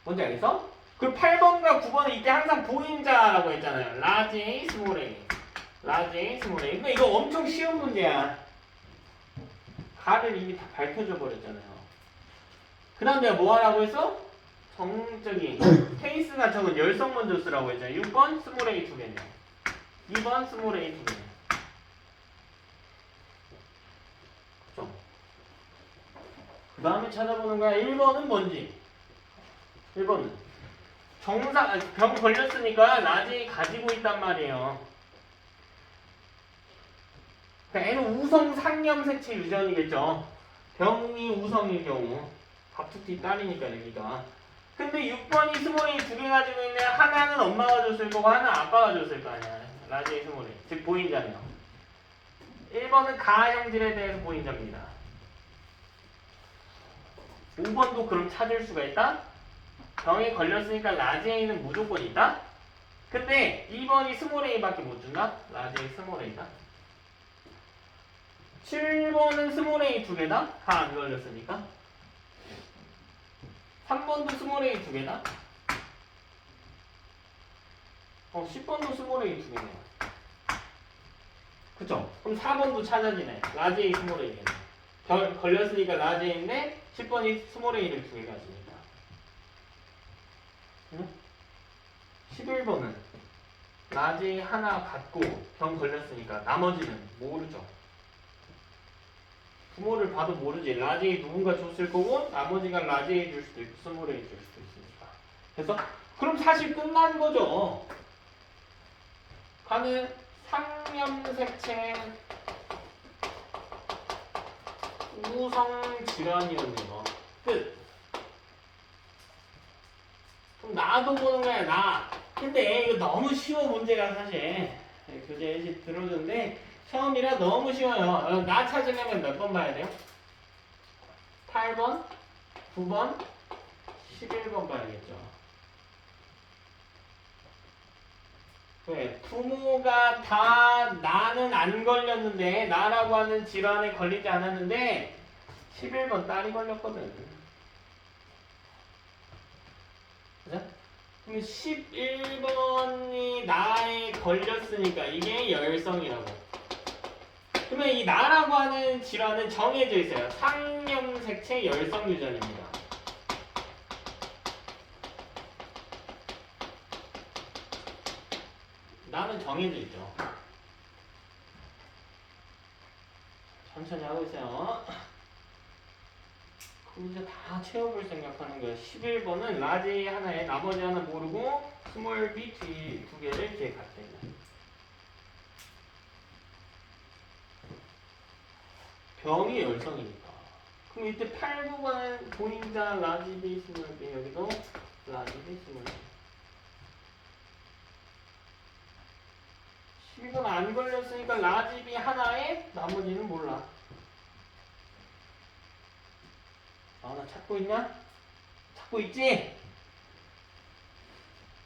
Speaker 1: 뭔지 알겠어? 그리고 8번과 9번은 이때 항상 보인자라고 했잖아요. 라지 A, 스몰 a. 라지 A, 스몰 a. 그러니까 이거 엄청 쉬운 문제야. 가를 이미 다 밝혀줘 버렸잖아요. 그 다음 내가 뭐 하라고 했어? 케이스가 적은 열성 먼저 쓰라고 했잖아요. 6번 스몰 a 2개네. 2번 스몰 a 2개네. 그쵸? 그 다음에 찾아보는 거야. 1번은 뭔지. 1번은 병 걸렸으니까 라지 가지고 있단 말이에요. 그러니까 N은 우성 상염색체 유전이겠죠. 병이 우성일 경우 갑툭튀 딸이니까 여기가. 근데 6번이 스몰이 2개 가지고 있는데 하나는 엄마가 줬을 거고 하나는 아빠가 줬을 거 아니야. 라지의 스몰이. 즉 보인자네요. 1번은 가 형질에 대해서 보인자입니다. 5번도 그럼 찾을 수가 있다? 병에 걸렸으니까 라지에이는 무조건 있다? 근데 2번이 스몰 A밖에 못 준다? 라지에이 스몰 A다? 7번은 스몰 A 2개다? 다 안 걸렸으니까 3번도 스몰 A 2개다? 10번도 스몰 A 2개네. 그쵸? 그럼 4번도 찾아지네. 라지 A 스몰 A겠네. 걸렸으니까 라지 A인데 10번이 스몰 A를 2개 가지니까 11번은 라지 하나 갖고 병 걸렸으니까 나머지는 모르죠. 부모를 봐도 모르지. 라지 누군가 줬을 거고 나머지가 라지에 줄 수도 있고 스몰에 줄 수도 있으니까. 그래서 그럼 사실 끝난 거죠. 가는 상염색체 우성 질환이었네요. 끝. 그럼 나도 보는 거야, 나. 근데 이거 너무 쉬워, 문제가 사실. 교재 예시 들어오는데 처음이라 너무 쉬워요. 나 찾으려면 몇 번 봐야 돼요? 8번, 9번, 11번 봐야겠죠. 왜? 부모가 다 나는 안 걸렸는데 나라고 하는 질환에 걸리지 않았는데 11번 딸이 걸렸거든. 그죠? 그럼 11번이 나에 걸렸으니까 이게 열성이라고. 그러면 이 나라고 하는 질환은 정해져 있어요. 상염색체 열성 유전입니다. 나는 정해져 있죠. 천천히 하고 있어요. 그럼 이제 다 채워볼 생각하는 거예요. 11번은 라지 하나에 나머지 하나 모르고 스몰 b 두 개를 기획할게요. 병이 열성이니까. 그럼 이때 8, 9번은 본인자 라지 B 스몰 B 여기도 라지 B 스몰 B. 12번 안 걸렸으니까 라지 B 하나에 나머지는 몰라. 아, 나 찾고 있냐? 찾고 있지?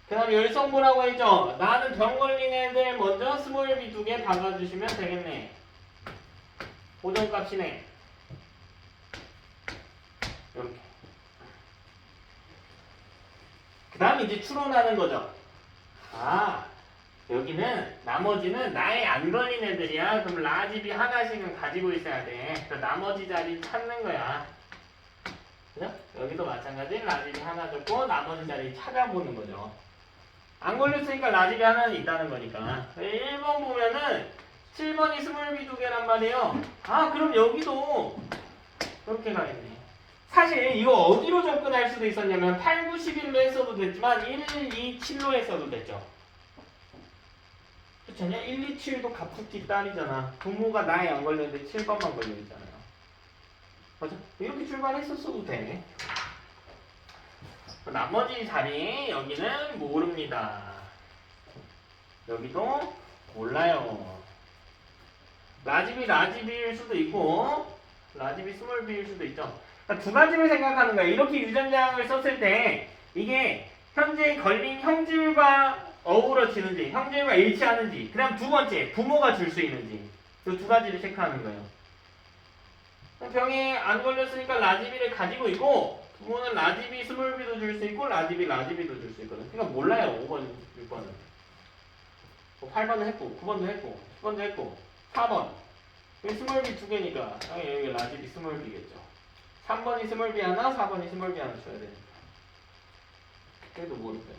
Speaker 1: 그 다음 열성부라고 했죠? 나는 병 걸린 애들 먼저 스몰 b 2개 박아주시면 되겠네. 고정값이네. 이렇게. 그 다음 이제 추론하는 거죠. 아, 여기는 나머지는 나에 안 걸린 애들이야. 그럼 라지 b 하나씩은 가지고 있어야 돼. 그래서 나머지 자리 찾는 거야. 그죠? 여기도 마찬가지 라지비 하나 줬고 나머지 자리 찾아보는 거죠. 안 걸렸으니까 라지비 하나는 있다는 거니까. 1번 보면은 7번이 스몰비 2개란 말이에요. 아, 그럼 여기도 그렇게 가겠네. 사실 이거 어디로 접근할 수도 있었냐면 8, 9, 11로 했어도 됐지만 1, 2, 7로 했어도 됐죠. 그렇죠? 1, 2, 7도 갑툭튀 딸이잖아. 부모가 나에 안 걸렸는데 7번만 걸려있잖아요. 맞아? 이렇게 출발했었어도 돼. 나머지 자리 여기는 모릅니다. 여기도 몰라요. 라지비일 수도 있고 라지비 스몰비일 수도 있죠. 그러니까 두 가지를 생각하는 거예요. 이렇게 유전자를 썼을 때 이게 현재 걸린 형질과 어우러지는지 형질과 일치하는지 그 다음 두 번째 부모가 줄 수 있는지 이 두 가지를 체크하는 거예요. 병에 안 걸렸으니까 라지비를 가지고 있고 부모는 라지비 스몰비도 줄 수 있고 라지비도 줄 수 있거든. 그러니까 몰라요. 5번, 6번은. 8번은 했고 9번도 했고 10번도 했고 4번 여기 스몰비 두 개니까 여기 라지비 스몰비겠죠. 3번이 스몰비 하나 4번이 스몰비 하나 줘야 되니까 그래도 모르고요.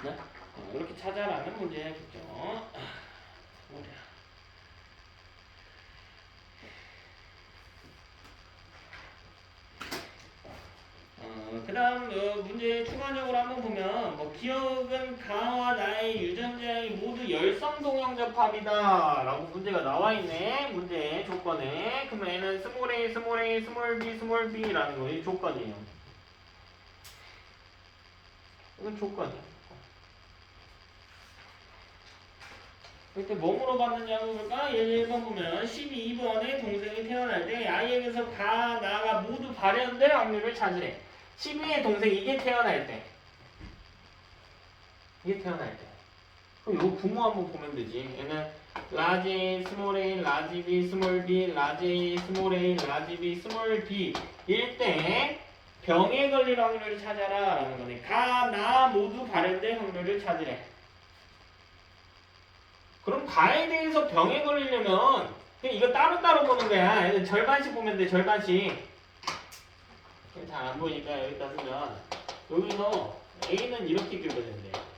Speaker 1: 네? 이렇게 찾아라는 문제겠죠. 뭐야. 그 다음 문제 추가적으로 한번 보면 기억은 가와 나의 유전자의 모두 열성동형접합이다 라고 문제가 나와있네. 문제 조건에. 그러면 얘는 스몰 a, 스몰 a, 스몰 b, 스몰 b 라는 거 이 조건이에요. 이건 조건이야. 이때 뭐 물어봤느냐고 볼까? 1번 보면 12번에 동생이 태어날 때 아이에게서 가, 나가 모두 발현될 확률을 찾으래. 12의 동생 이게 태어날 때 그럼 이거 부모 한번 보면 되지. 얘는 라지 스몰 a 라지 b 스몰 b 라지 스몰 a 라지 b 스몰 b 일 때 병에 걸릴 확률을 찾아라 라는 거네. 가, 나 모두 발현될 확률을 찾으래. 그럼 가에 대해서 병에 걸리려면 그냥 이거 따로따로 보는 거야. 얘는 절반씩 보면 돼. 절반씩. 잘 안 보이니까 여기다 쓰면 여기서 A는 이렇게 긁어진대.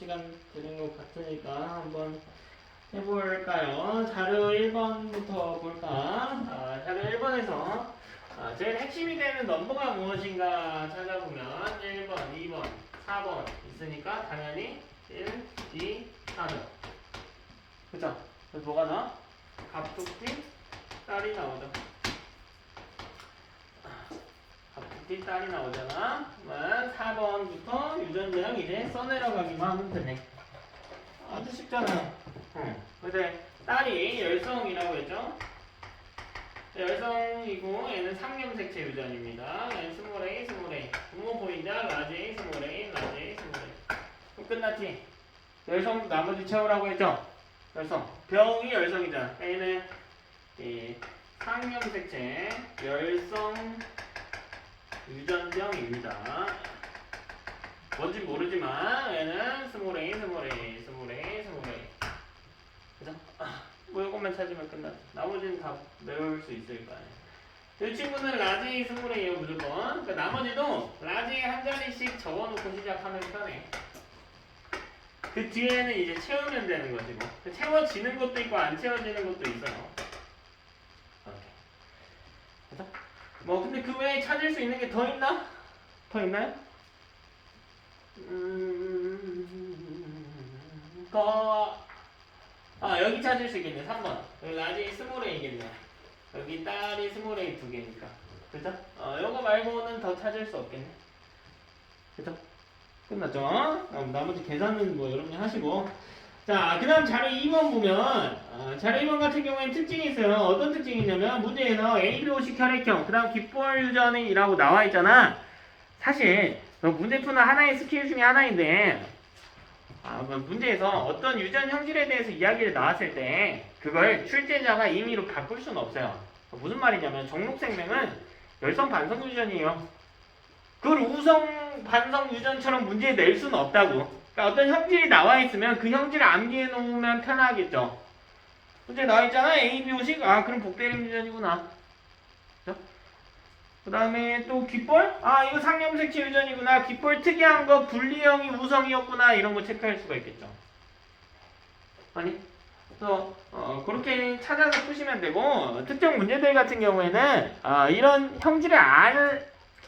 Speaker 1: 시간 드린 것 같으니까 한번 해볼까요? 자료 1번부터 볼까? 자료 1번에서 제일 핵심이 되는 넘버가 무엇인가 찾아보면 1번, 2번, 4번 있으니까 당연히 1, 2, 4죠. 그쵸? 그래서 뭐가 나와? 갑툭튀 딸이 나오죠. 갑툭튀 딸이 나오잖아. 그러면 4번부터 유전자형 이제 써내려가기만 하면 되네. 아주 쉽잖아요. 근데 딸이 열성이라고 했죠? 열성이고 얘는 삼염색체 유전입니다. 얘는 스몰 a, 스몰 a. 분모 보이자 라지 a, 스몰 a, 라지 a, 스몰 a. 그럼 끝났지? 열성 나머지 채우라고 했죠? 열성. 병이 열성이잖아. 얘는 이 삼염색체 열성 유전병입니다. 뭔지 모르지만 얘는 스몰 a, 스몰 a, 스몰 a, 스몰 a. 그죠? 뭐 이것만 찾으면 끝났어. 나머지는 다 외울 수 있을 거 아니야. 이 친구는 라지 스몰 a예요 무조건. 그러니까 나머지도 라지 한 자리씩 적어놓고 시작하면 편해. 그 뒤에는 이제 채우면 되는 거지 뭐. 채워지는 것도 있고 안 채워지는 것도 있어요. 이렇게. 그죠? 뭐 근데 그 외에 찾을 수 있는 게 더 있나? 더 있나요? 여기 찾을 수 있겠네. 3번. 여기 라지 스몰 a겠네. 여기 딸이 스몰 a 2개니까. 그죠? 요거 말고는 더 찾을 수 없겠네. 그죠? 끝났죠? 나머지 계산은 뭐 여러분이 하시고. 자, 그 다음 자료 2번 보면, 자료 2번 같은 경우에는 특징이 있어요. 어떤 특징이 있냐면, 문제에서 ABO식 혈액형, 그 다음 귓볼 유전이라고 나와 있잖아. 사실, 문제 푸는 하나의 스킬 중에 하나인데, 문제에서 어떤 유전 형질에 대해서 이야기를 나왔을 때, 그걸 출제자가 임의로 바꿀 수는 없어요. 무슨 말이냐면, 정록생명은 열성 반성 유전이에요. 그걸 우성 반성 유전처럼 문제에 낼 수는 없다고. 그러니까 어떤 형질이 나와 있으면 그 형질을 암기해 놓으면 편하겠죠. 문제 나와 있잖아. ABO식. 그럼 복대림 유전이구나. 그 다음에 또 귓볼. 이거 상염색체 유전이구나. 귓볼 특이한 거 분리형이 우성이었구나. 이런 거 체크할 수가 있겠죠. 아니? 그래서 그렇게 찾아서 푸시면 되고, 특정 문제들 같은 경우에는 이런 형질을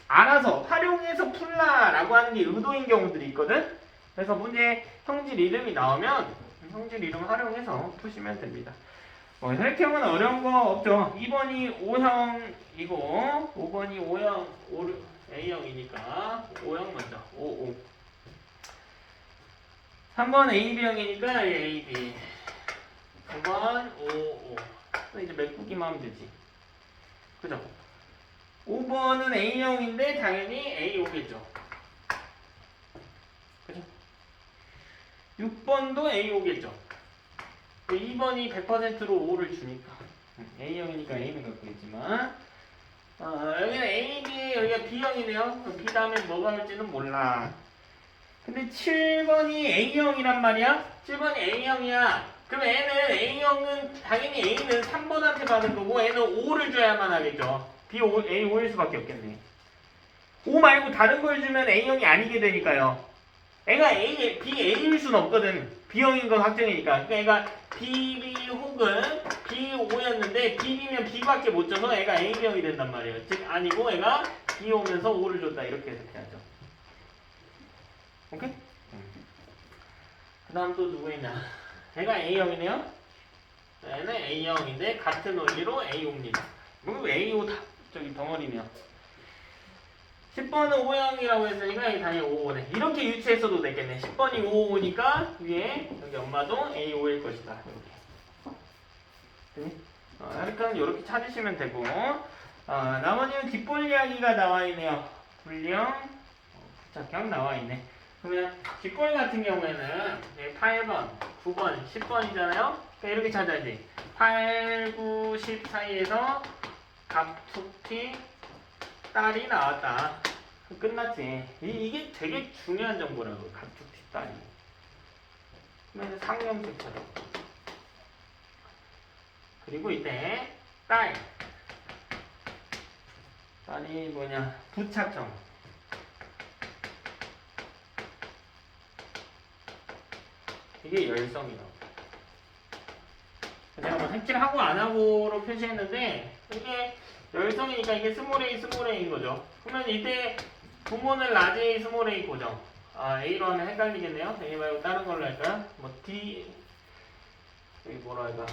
Speaker 1: 알아서 활용해서 풀라라고 하는 게 의도인 경우들이 있거든. 그래서 문제 형질 이름이 나오면 형질 이름 활용해서 푸시면 됩니다. 혈액형은 어려운 거 없죠. 2번이 O형이고 5번이 O형 A형이니까 O형 먼저 55. 3번 AB형이니까 AB. 9번 55. 이제 메꾸기만 하면 되지. 그죠? 5번은 A형인데 당연히 A5겠죠. 그죠? 6번도 A5겠죠. 2번이 100%로 5를 주니까 A형이니까 A는 갖고 있지만 여기는 AB, 여기가 B형이네요. B 다음에 뭐가 올지는 몰라. 근데 7번이 A형이란 말이야? 7번이 A형이야. 그럼 N은 A형은 당연히 A는 3번한테 받은 거고 N은 5를 줘야만 하겠죠. A5일 수밖에 없겠네. 5 말고 다른 걸 주면 A형이 아니게 되니까요. 애가 BA일 수는 없거든. B형인 건 확정이니까. 그러니까 애가 BB 혹은 B5였는데 BB면 B밖에 못 줘서 애가 AB형이 된단 말이에요. 즉 아니고 애가 B 오면서 5를 줬다. 이렇게 해석해야죠. 오케이? 그 다음 또 누구 있냐. 애가 A형이네요. 얘는 A형인데 같은 원리로 A5입니다. 그럼 A5 다 저기 덩어리네요. 10번은 O형이라고 했으니까 여기 당연히 55네. 이렇게 유추했어도 되겠네. 10번이 55니까 위에 여기 엄마도 A5일 것이다. 이렇게. 혈액형은 이렇게 찾으시면 되고 나머지는 뒷볼 이야기가 나와 있네요. 분리형, 부착형 나와 있네. 그러면 뒷볼 같은 경우에는 8번, 9번, 10번이잖아요. 그러니까 이렇게 찾아야지. 8, 9, 10 사이에서 갑툭튀 딸이 나왔다. 끝났지. 이게 되게 중요한 정보라고. 갑툭튀 딸이. 그러면 상염색처럼. 그리고 이때 딸이 뭐냐? 부착형. 이게 열성이라고. 내가 뭐 색칠하고 안 하고로 표시했는데 이게 열성이니까 이게 스몰 a 스몰 a인 거죠. 그러면 이때 분모는 라지 a 스몰 a 고정. 아 a로 하면 헷갈리겠네요. a 말고 다른 걸로 할까요? 뭐 d 여기 뭐라 할까?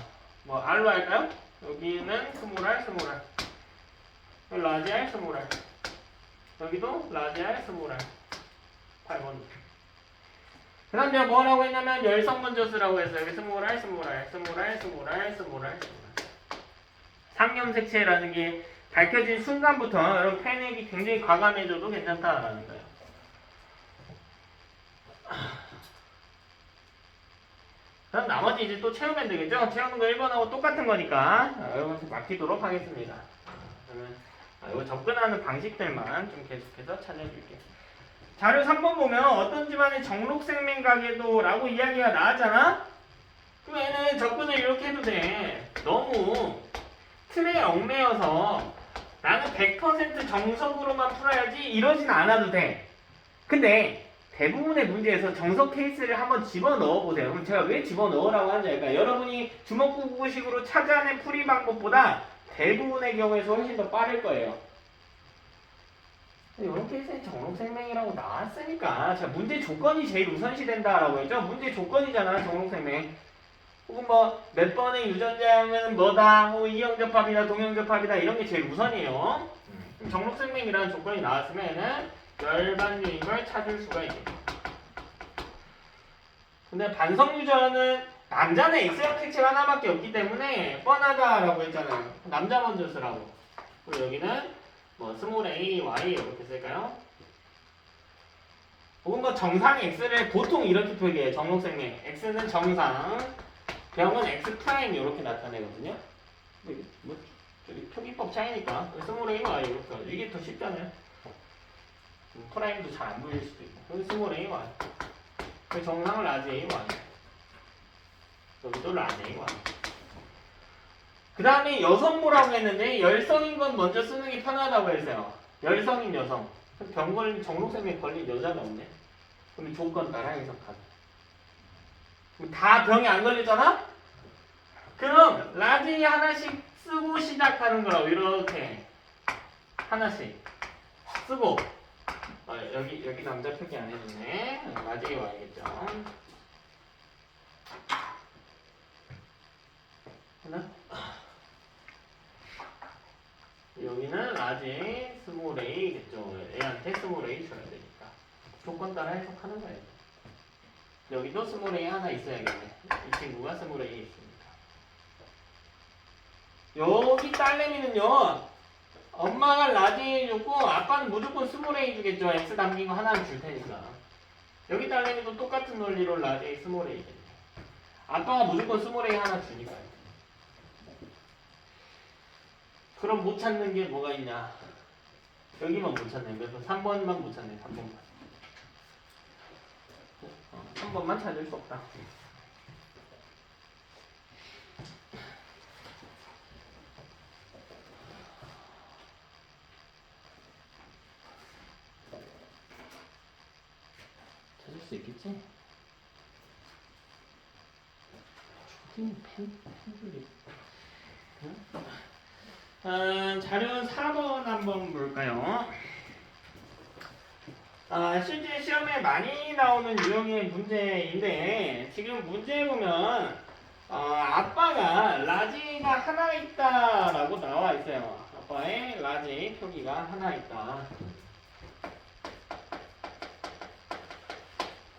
Speaker 1: 뭐 r로 할까요? 여기는 스몰 r 스몰 r 여기 라지 r 스몰 r 여기도 라지 r 스몰 r 8번. 그 다음 내가 뭐 하라고 했냐면 열성 먼저 쓰라고 했어요. 여기 스몰 r 스몰 r 스몰 r 스몰 r 스몰 r 상염색채라는 게 밝혀진 순간부터 여러분 패닉이 굉장히 과감해져도 괜찮다라는 거예요. 그럼 나머지 이제 또 채우면 되겠죠? 채우는 거 1번하고 똑같은 거니까 여러분한테 맡기도록 하겠습니다. 그러면 이거 접근하는 방식들만 좀 계속해서 찾아줄게요. 자료 3번 보면 어떤 집안의 정록생명 가게도 라고 이야기가 나왔잖아? 그럼 얘는 접근을 이렇게 해도 돼. 너무 틀에 얽매여서 나는 100% 정석으로만 풀어야지 이러진 않아도 돼. 근데 대부분의 문제에서 정석 케이스를 한번 집어넣어 보세요. 그럼 제가 왜 집어넣으라고 하는지 알까요? 여러분이 주먹구구식으로 찾아낸 풀이 방법보다 대부분의 경우에서 훨씬 더 빠를 거예요. 이런 케이스에 정록생명이라고 나왔으니까 자 문제 조건이 제일 우선시 된다라고 했죠. 문제 조건이잖아 정록생명. 혹은 뭐 몇 번의 유전자는 뭐다, 혹은 이형접합이다, 동형접합이다 이런 게 제일 우선이에요. 정록생명이라는 조건이 나왔으면은 열반류인 걸 찾을 수가 있겠죠. 근데 반성유전은 남자는 X형 색채가 하나밖에 없기 때문에 뻔하다라고 했잖아요. 남자 먼저 쓰라고. 그리고 여기는 뭐 스몰 a, y 이렇게 쓸까요? 혹은 뭐 정상 x를 보통 이렇게 표기해요. 정록생명 x는 정상, 병은 x 프라임 이렇게 나타내거든요. 뭐 저기 표기법 차이니까 스몰 a, y 이렇게 하죠. 이게 더 쉽잖아요. 프라임도 잘 안 보일 수도 있고. 여기 스몰 a, y. 그 정상은 라지 a, y. 여기도 라지 a, y. 그 다음에 여성모라고 했는데 열성인 건 먼저 쓰는 게 편하다고 했어요. 열성인 여성. 병 걸린 정록생명에 걸린 여자가 없네. 그럼 조건 따라 해석하자. 그럼 다 병이 안 걸리잖아? 그럼 라지 하나씩 쓰고 시작하는 거라고. 이렇게 하나씩 쓰고 여기 남자 표기 안 해주네. 라지에 와야겠죠. 하나? 여기는 라지 스몰 a겠죠. A한테 스몰 a 줘야 되니까 조건 따라 해석하는 거예요. 여기도 스몰 a 하나 있어야겠네. 이 친구가 스몰 a 있으니까. 여기 딸내미는요, 엄마가 라지 a 줬고 아빠는 무조건 스몰 a 주겠죠. x 담긴 거 하나를 줄 테니까. 여기 딸내미도 똑같은 논리로 라지 a 스몰 a겠네. 아빠가 무조건 스몰 a 하나 주니까요. 그럼 못 찾는 게 뭐가 있냐? 여기만 못 찾네. 그래서 3번만 못 찾네. 3번만. 3번만 찾을 수 없다. 찾을 수 있겠지? 펜줄이. 자료 4번 한번 볼까요? 실제 시험에 많이 나오는 유형의 문제인데 지금 문제 보면 아빠가 라지가 하나 있다라고 나와 있어요. 아빠의 라지 표기가 하나 있다.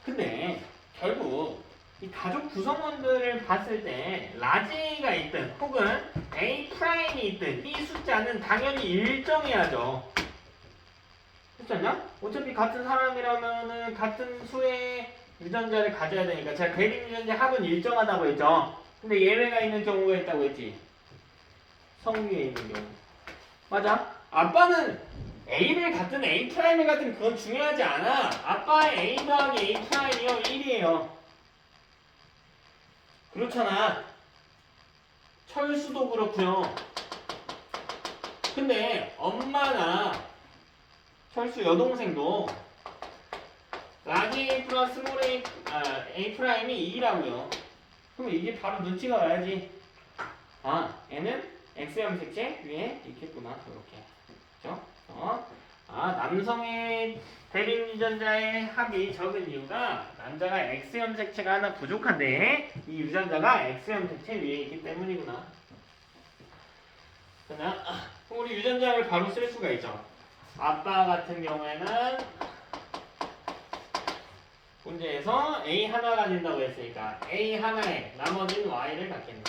Speaker 1: 근데 결국 이 가족 구성원들을 봤을 때 라지가 있든 혹은 A 프라임이 있든 이 숫자는 당연히 일정해야죠. 그렇지 않냐? 어차피 같은 사람이라면은 같은 수의 유전자를 가져야 되니까 제가 대립 유전자 합은 일정하다고 했죠. 근데 예외가 있는 경우가 있다고 했지. 성위에 있는 경우. 맞아? 아빠는 A를 같은 A 프라임을 같은 그건 중요하지 않아. 아빠의 A 더하기 A 프라임이요 1이에요. 그렇잖아. 철수도 그렇고요. 근데 엄마나 철수 여동생도 라지 A 플러스 스몰 A, A 프라임이 2라고요. 그럼 이게 바로 눈치가 와야지. 아, 얘는 X 염색체 위에 있겠구나. 이렇게. 그죠? 남성의 대립 유전자의 합이 적은 이유가 남자가 X 염색체가 하나 부족한데 이 유전자가 X 염색체 위에 있기 때문이구나. 그러나 우리 유전자를 바로 쓸 수가 있죠. 아빠 같은 경우에는 문제에서 A 하나 가진다고 했으니까 A 하나에 나머지는 Y를 갖겠네.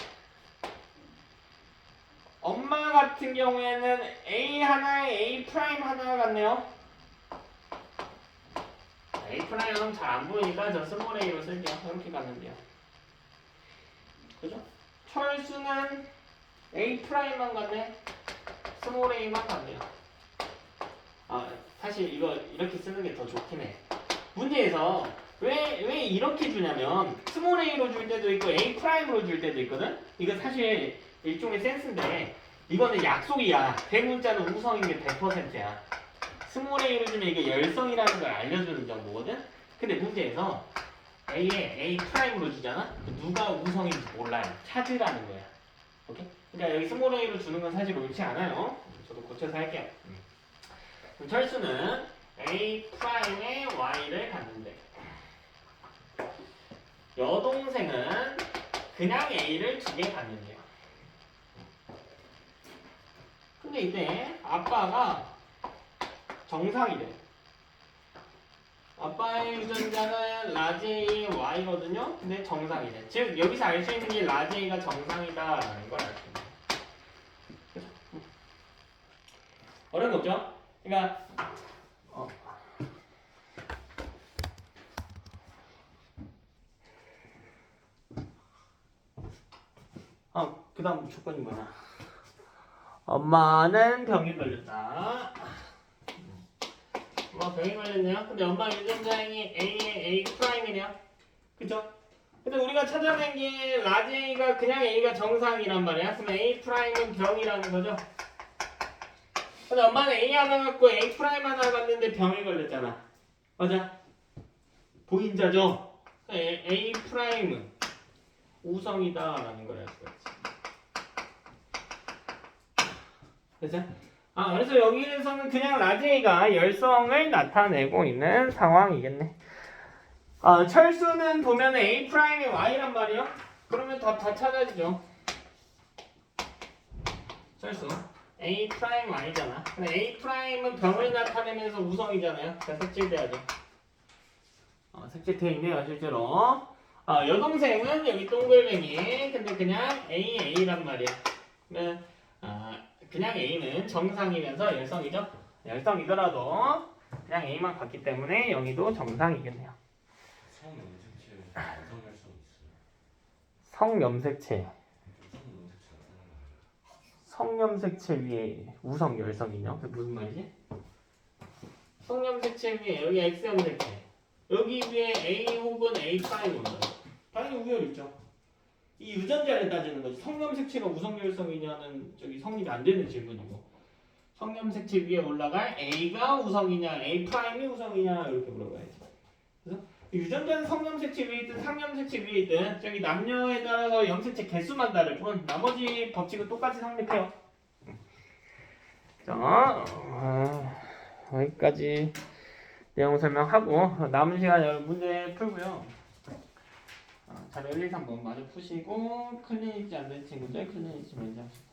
Speaker 1: 엄마 같은 경우에는 A 하나에 A 프라임 하나가 같네요. A 프라임은 잘 안 보이니까 저 스몰 A로 쓸게요. 이렇게 갔는데요. 그죠? 철수는 A 프라임만 같네. 스몰 A만 같네요. 사실 이거 이렇게 쓰는 게 더 좋긴 해. 문제에서 왜 이렇게 주냐면 스몰 A로 줄 때도 있고 A 프라임으로 줄 때도 있거든? 이거 사실 일종의 센스인데 이거는 약속이야. 대문자는 우성인 게 100%야. 스몰 A로 주면 이게 열성이라는 걸 알려주는 정보거든? 근데 문제에서 A에 A 프라임으로 주잖아? 누가 우성인지 몰라요. 찾으라는 거야. 오케이? 그러니까 여기 스몰 A로 주는 건 사실 옳지 않아요. 저도 고쳐서 할게요. 그럼 철수는 A 프라임에 Y를 갖는데 여동생은 그냥 A를 2개 갖는데요. 근데 이때 아빠가 정상이래. 아빠의 유전자는 라지 A Y거든요. 근데 정상이래. 즉 여기서 알 수 있는 게 라지 A가 정상이다라는 걸 알 수 있는 거예요. 어려운 거 없죠? 그러니까 그 다음 조건이 뭐냐? 엄마는 병이 걸렸다. 엄마 병이 걸렸네요. 근데 엄마 유전자행이 A에 A 프라임이네요. 그쵸? 근데 우리가 찾아낸 게 라지 A가 그냥 A가 정상이란 말이야. 그러면 A 프라임은 병이라는 거죠. 근데 엄마는 A 하나 갖고 A 프라임 하나 갖는데 병이 걸렸잖아. 맞아? 보인자죠? A 프라임은 우성이다라는 걸 알 수가 있지. 그죠? 그래서 여기에서는 그냥 라지 A가 열성을 나타내고 있는 상황이겠네. 철수는 보면 A 프라임이 Y란 말이요. 그러면 다 찾아지죠. 철수 A 프라임 Y잖아. 근데 A 프라임은 병을 나타내면서 우성이잖아요. 자, 색칠돼야죠. 색칠돼 있네요, 실제로. 여동생은 여기 동글뱅이. 근데 그냥 A란 말이야. 그러면 그냥 A는 정상이면서 열성이죠. 열성이더라도 그냥 A만 같기 때문에 여기도 정상이겠네요.
Speaker 2: 성염색체 남성 열성 있어요.
Speaker 1: 성염색체.
Speaker 2: 성염색체가
Speaker 1: 성염색체 위에 우성 열성이냐? 그게 무슨 말이지? 성염색체 위에 여기 X염색체. 여기 위에 A 혹은 A 프라임 온다. 당연히 우열 있죠. 이 유전자를 따지는 거지. 성염색체가 우성열성이냐는 저기 성립이 안 되는 질문이고. 성염색체 위에 올라갈 A가 우성이냐, A 프라임이 우성이냐 이렇게 물어봐야지. 그래서 유전자는 성염색체 위에 있든 상염색체 위에 있든 저기 남녀에 따라서 염색체 개수만 다를 뿐 나머지 법칙은 똑같이 성립해요. 자, 여기까지 내용 설명하고 남은 시간 문제 풀고요. 잘 1, 2, 3번 마저 푸시고 클린 있지 않는 친구들 클린 있지 먼저 합시다.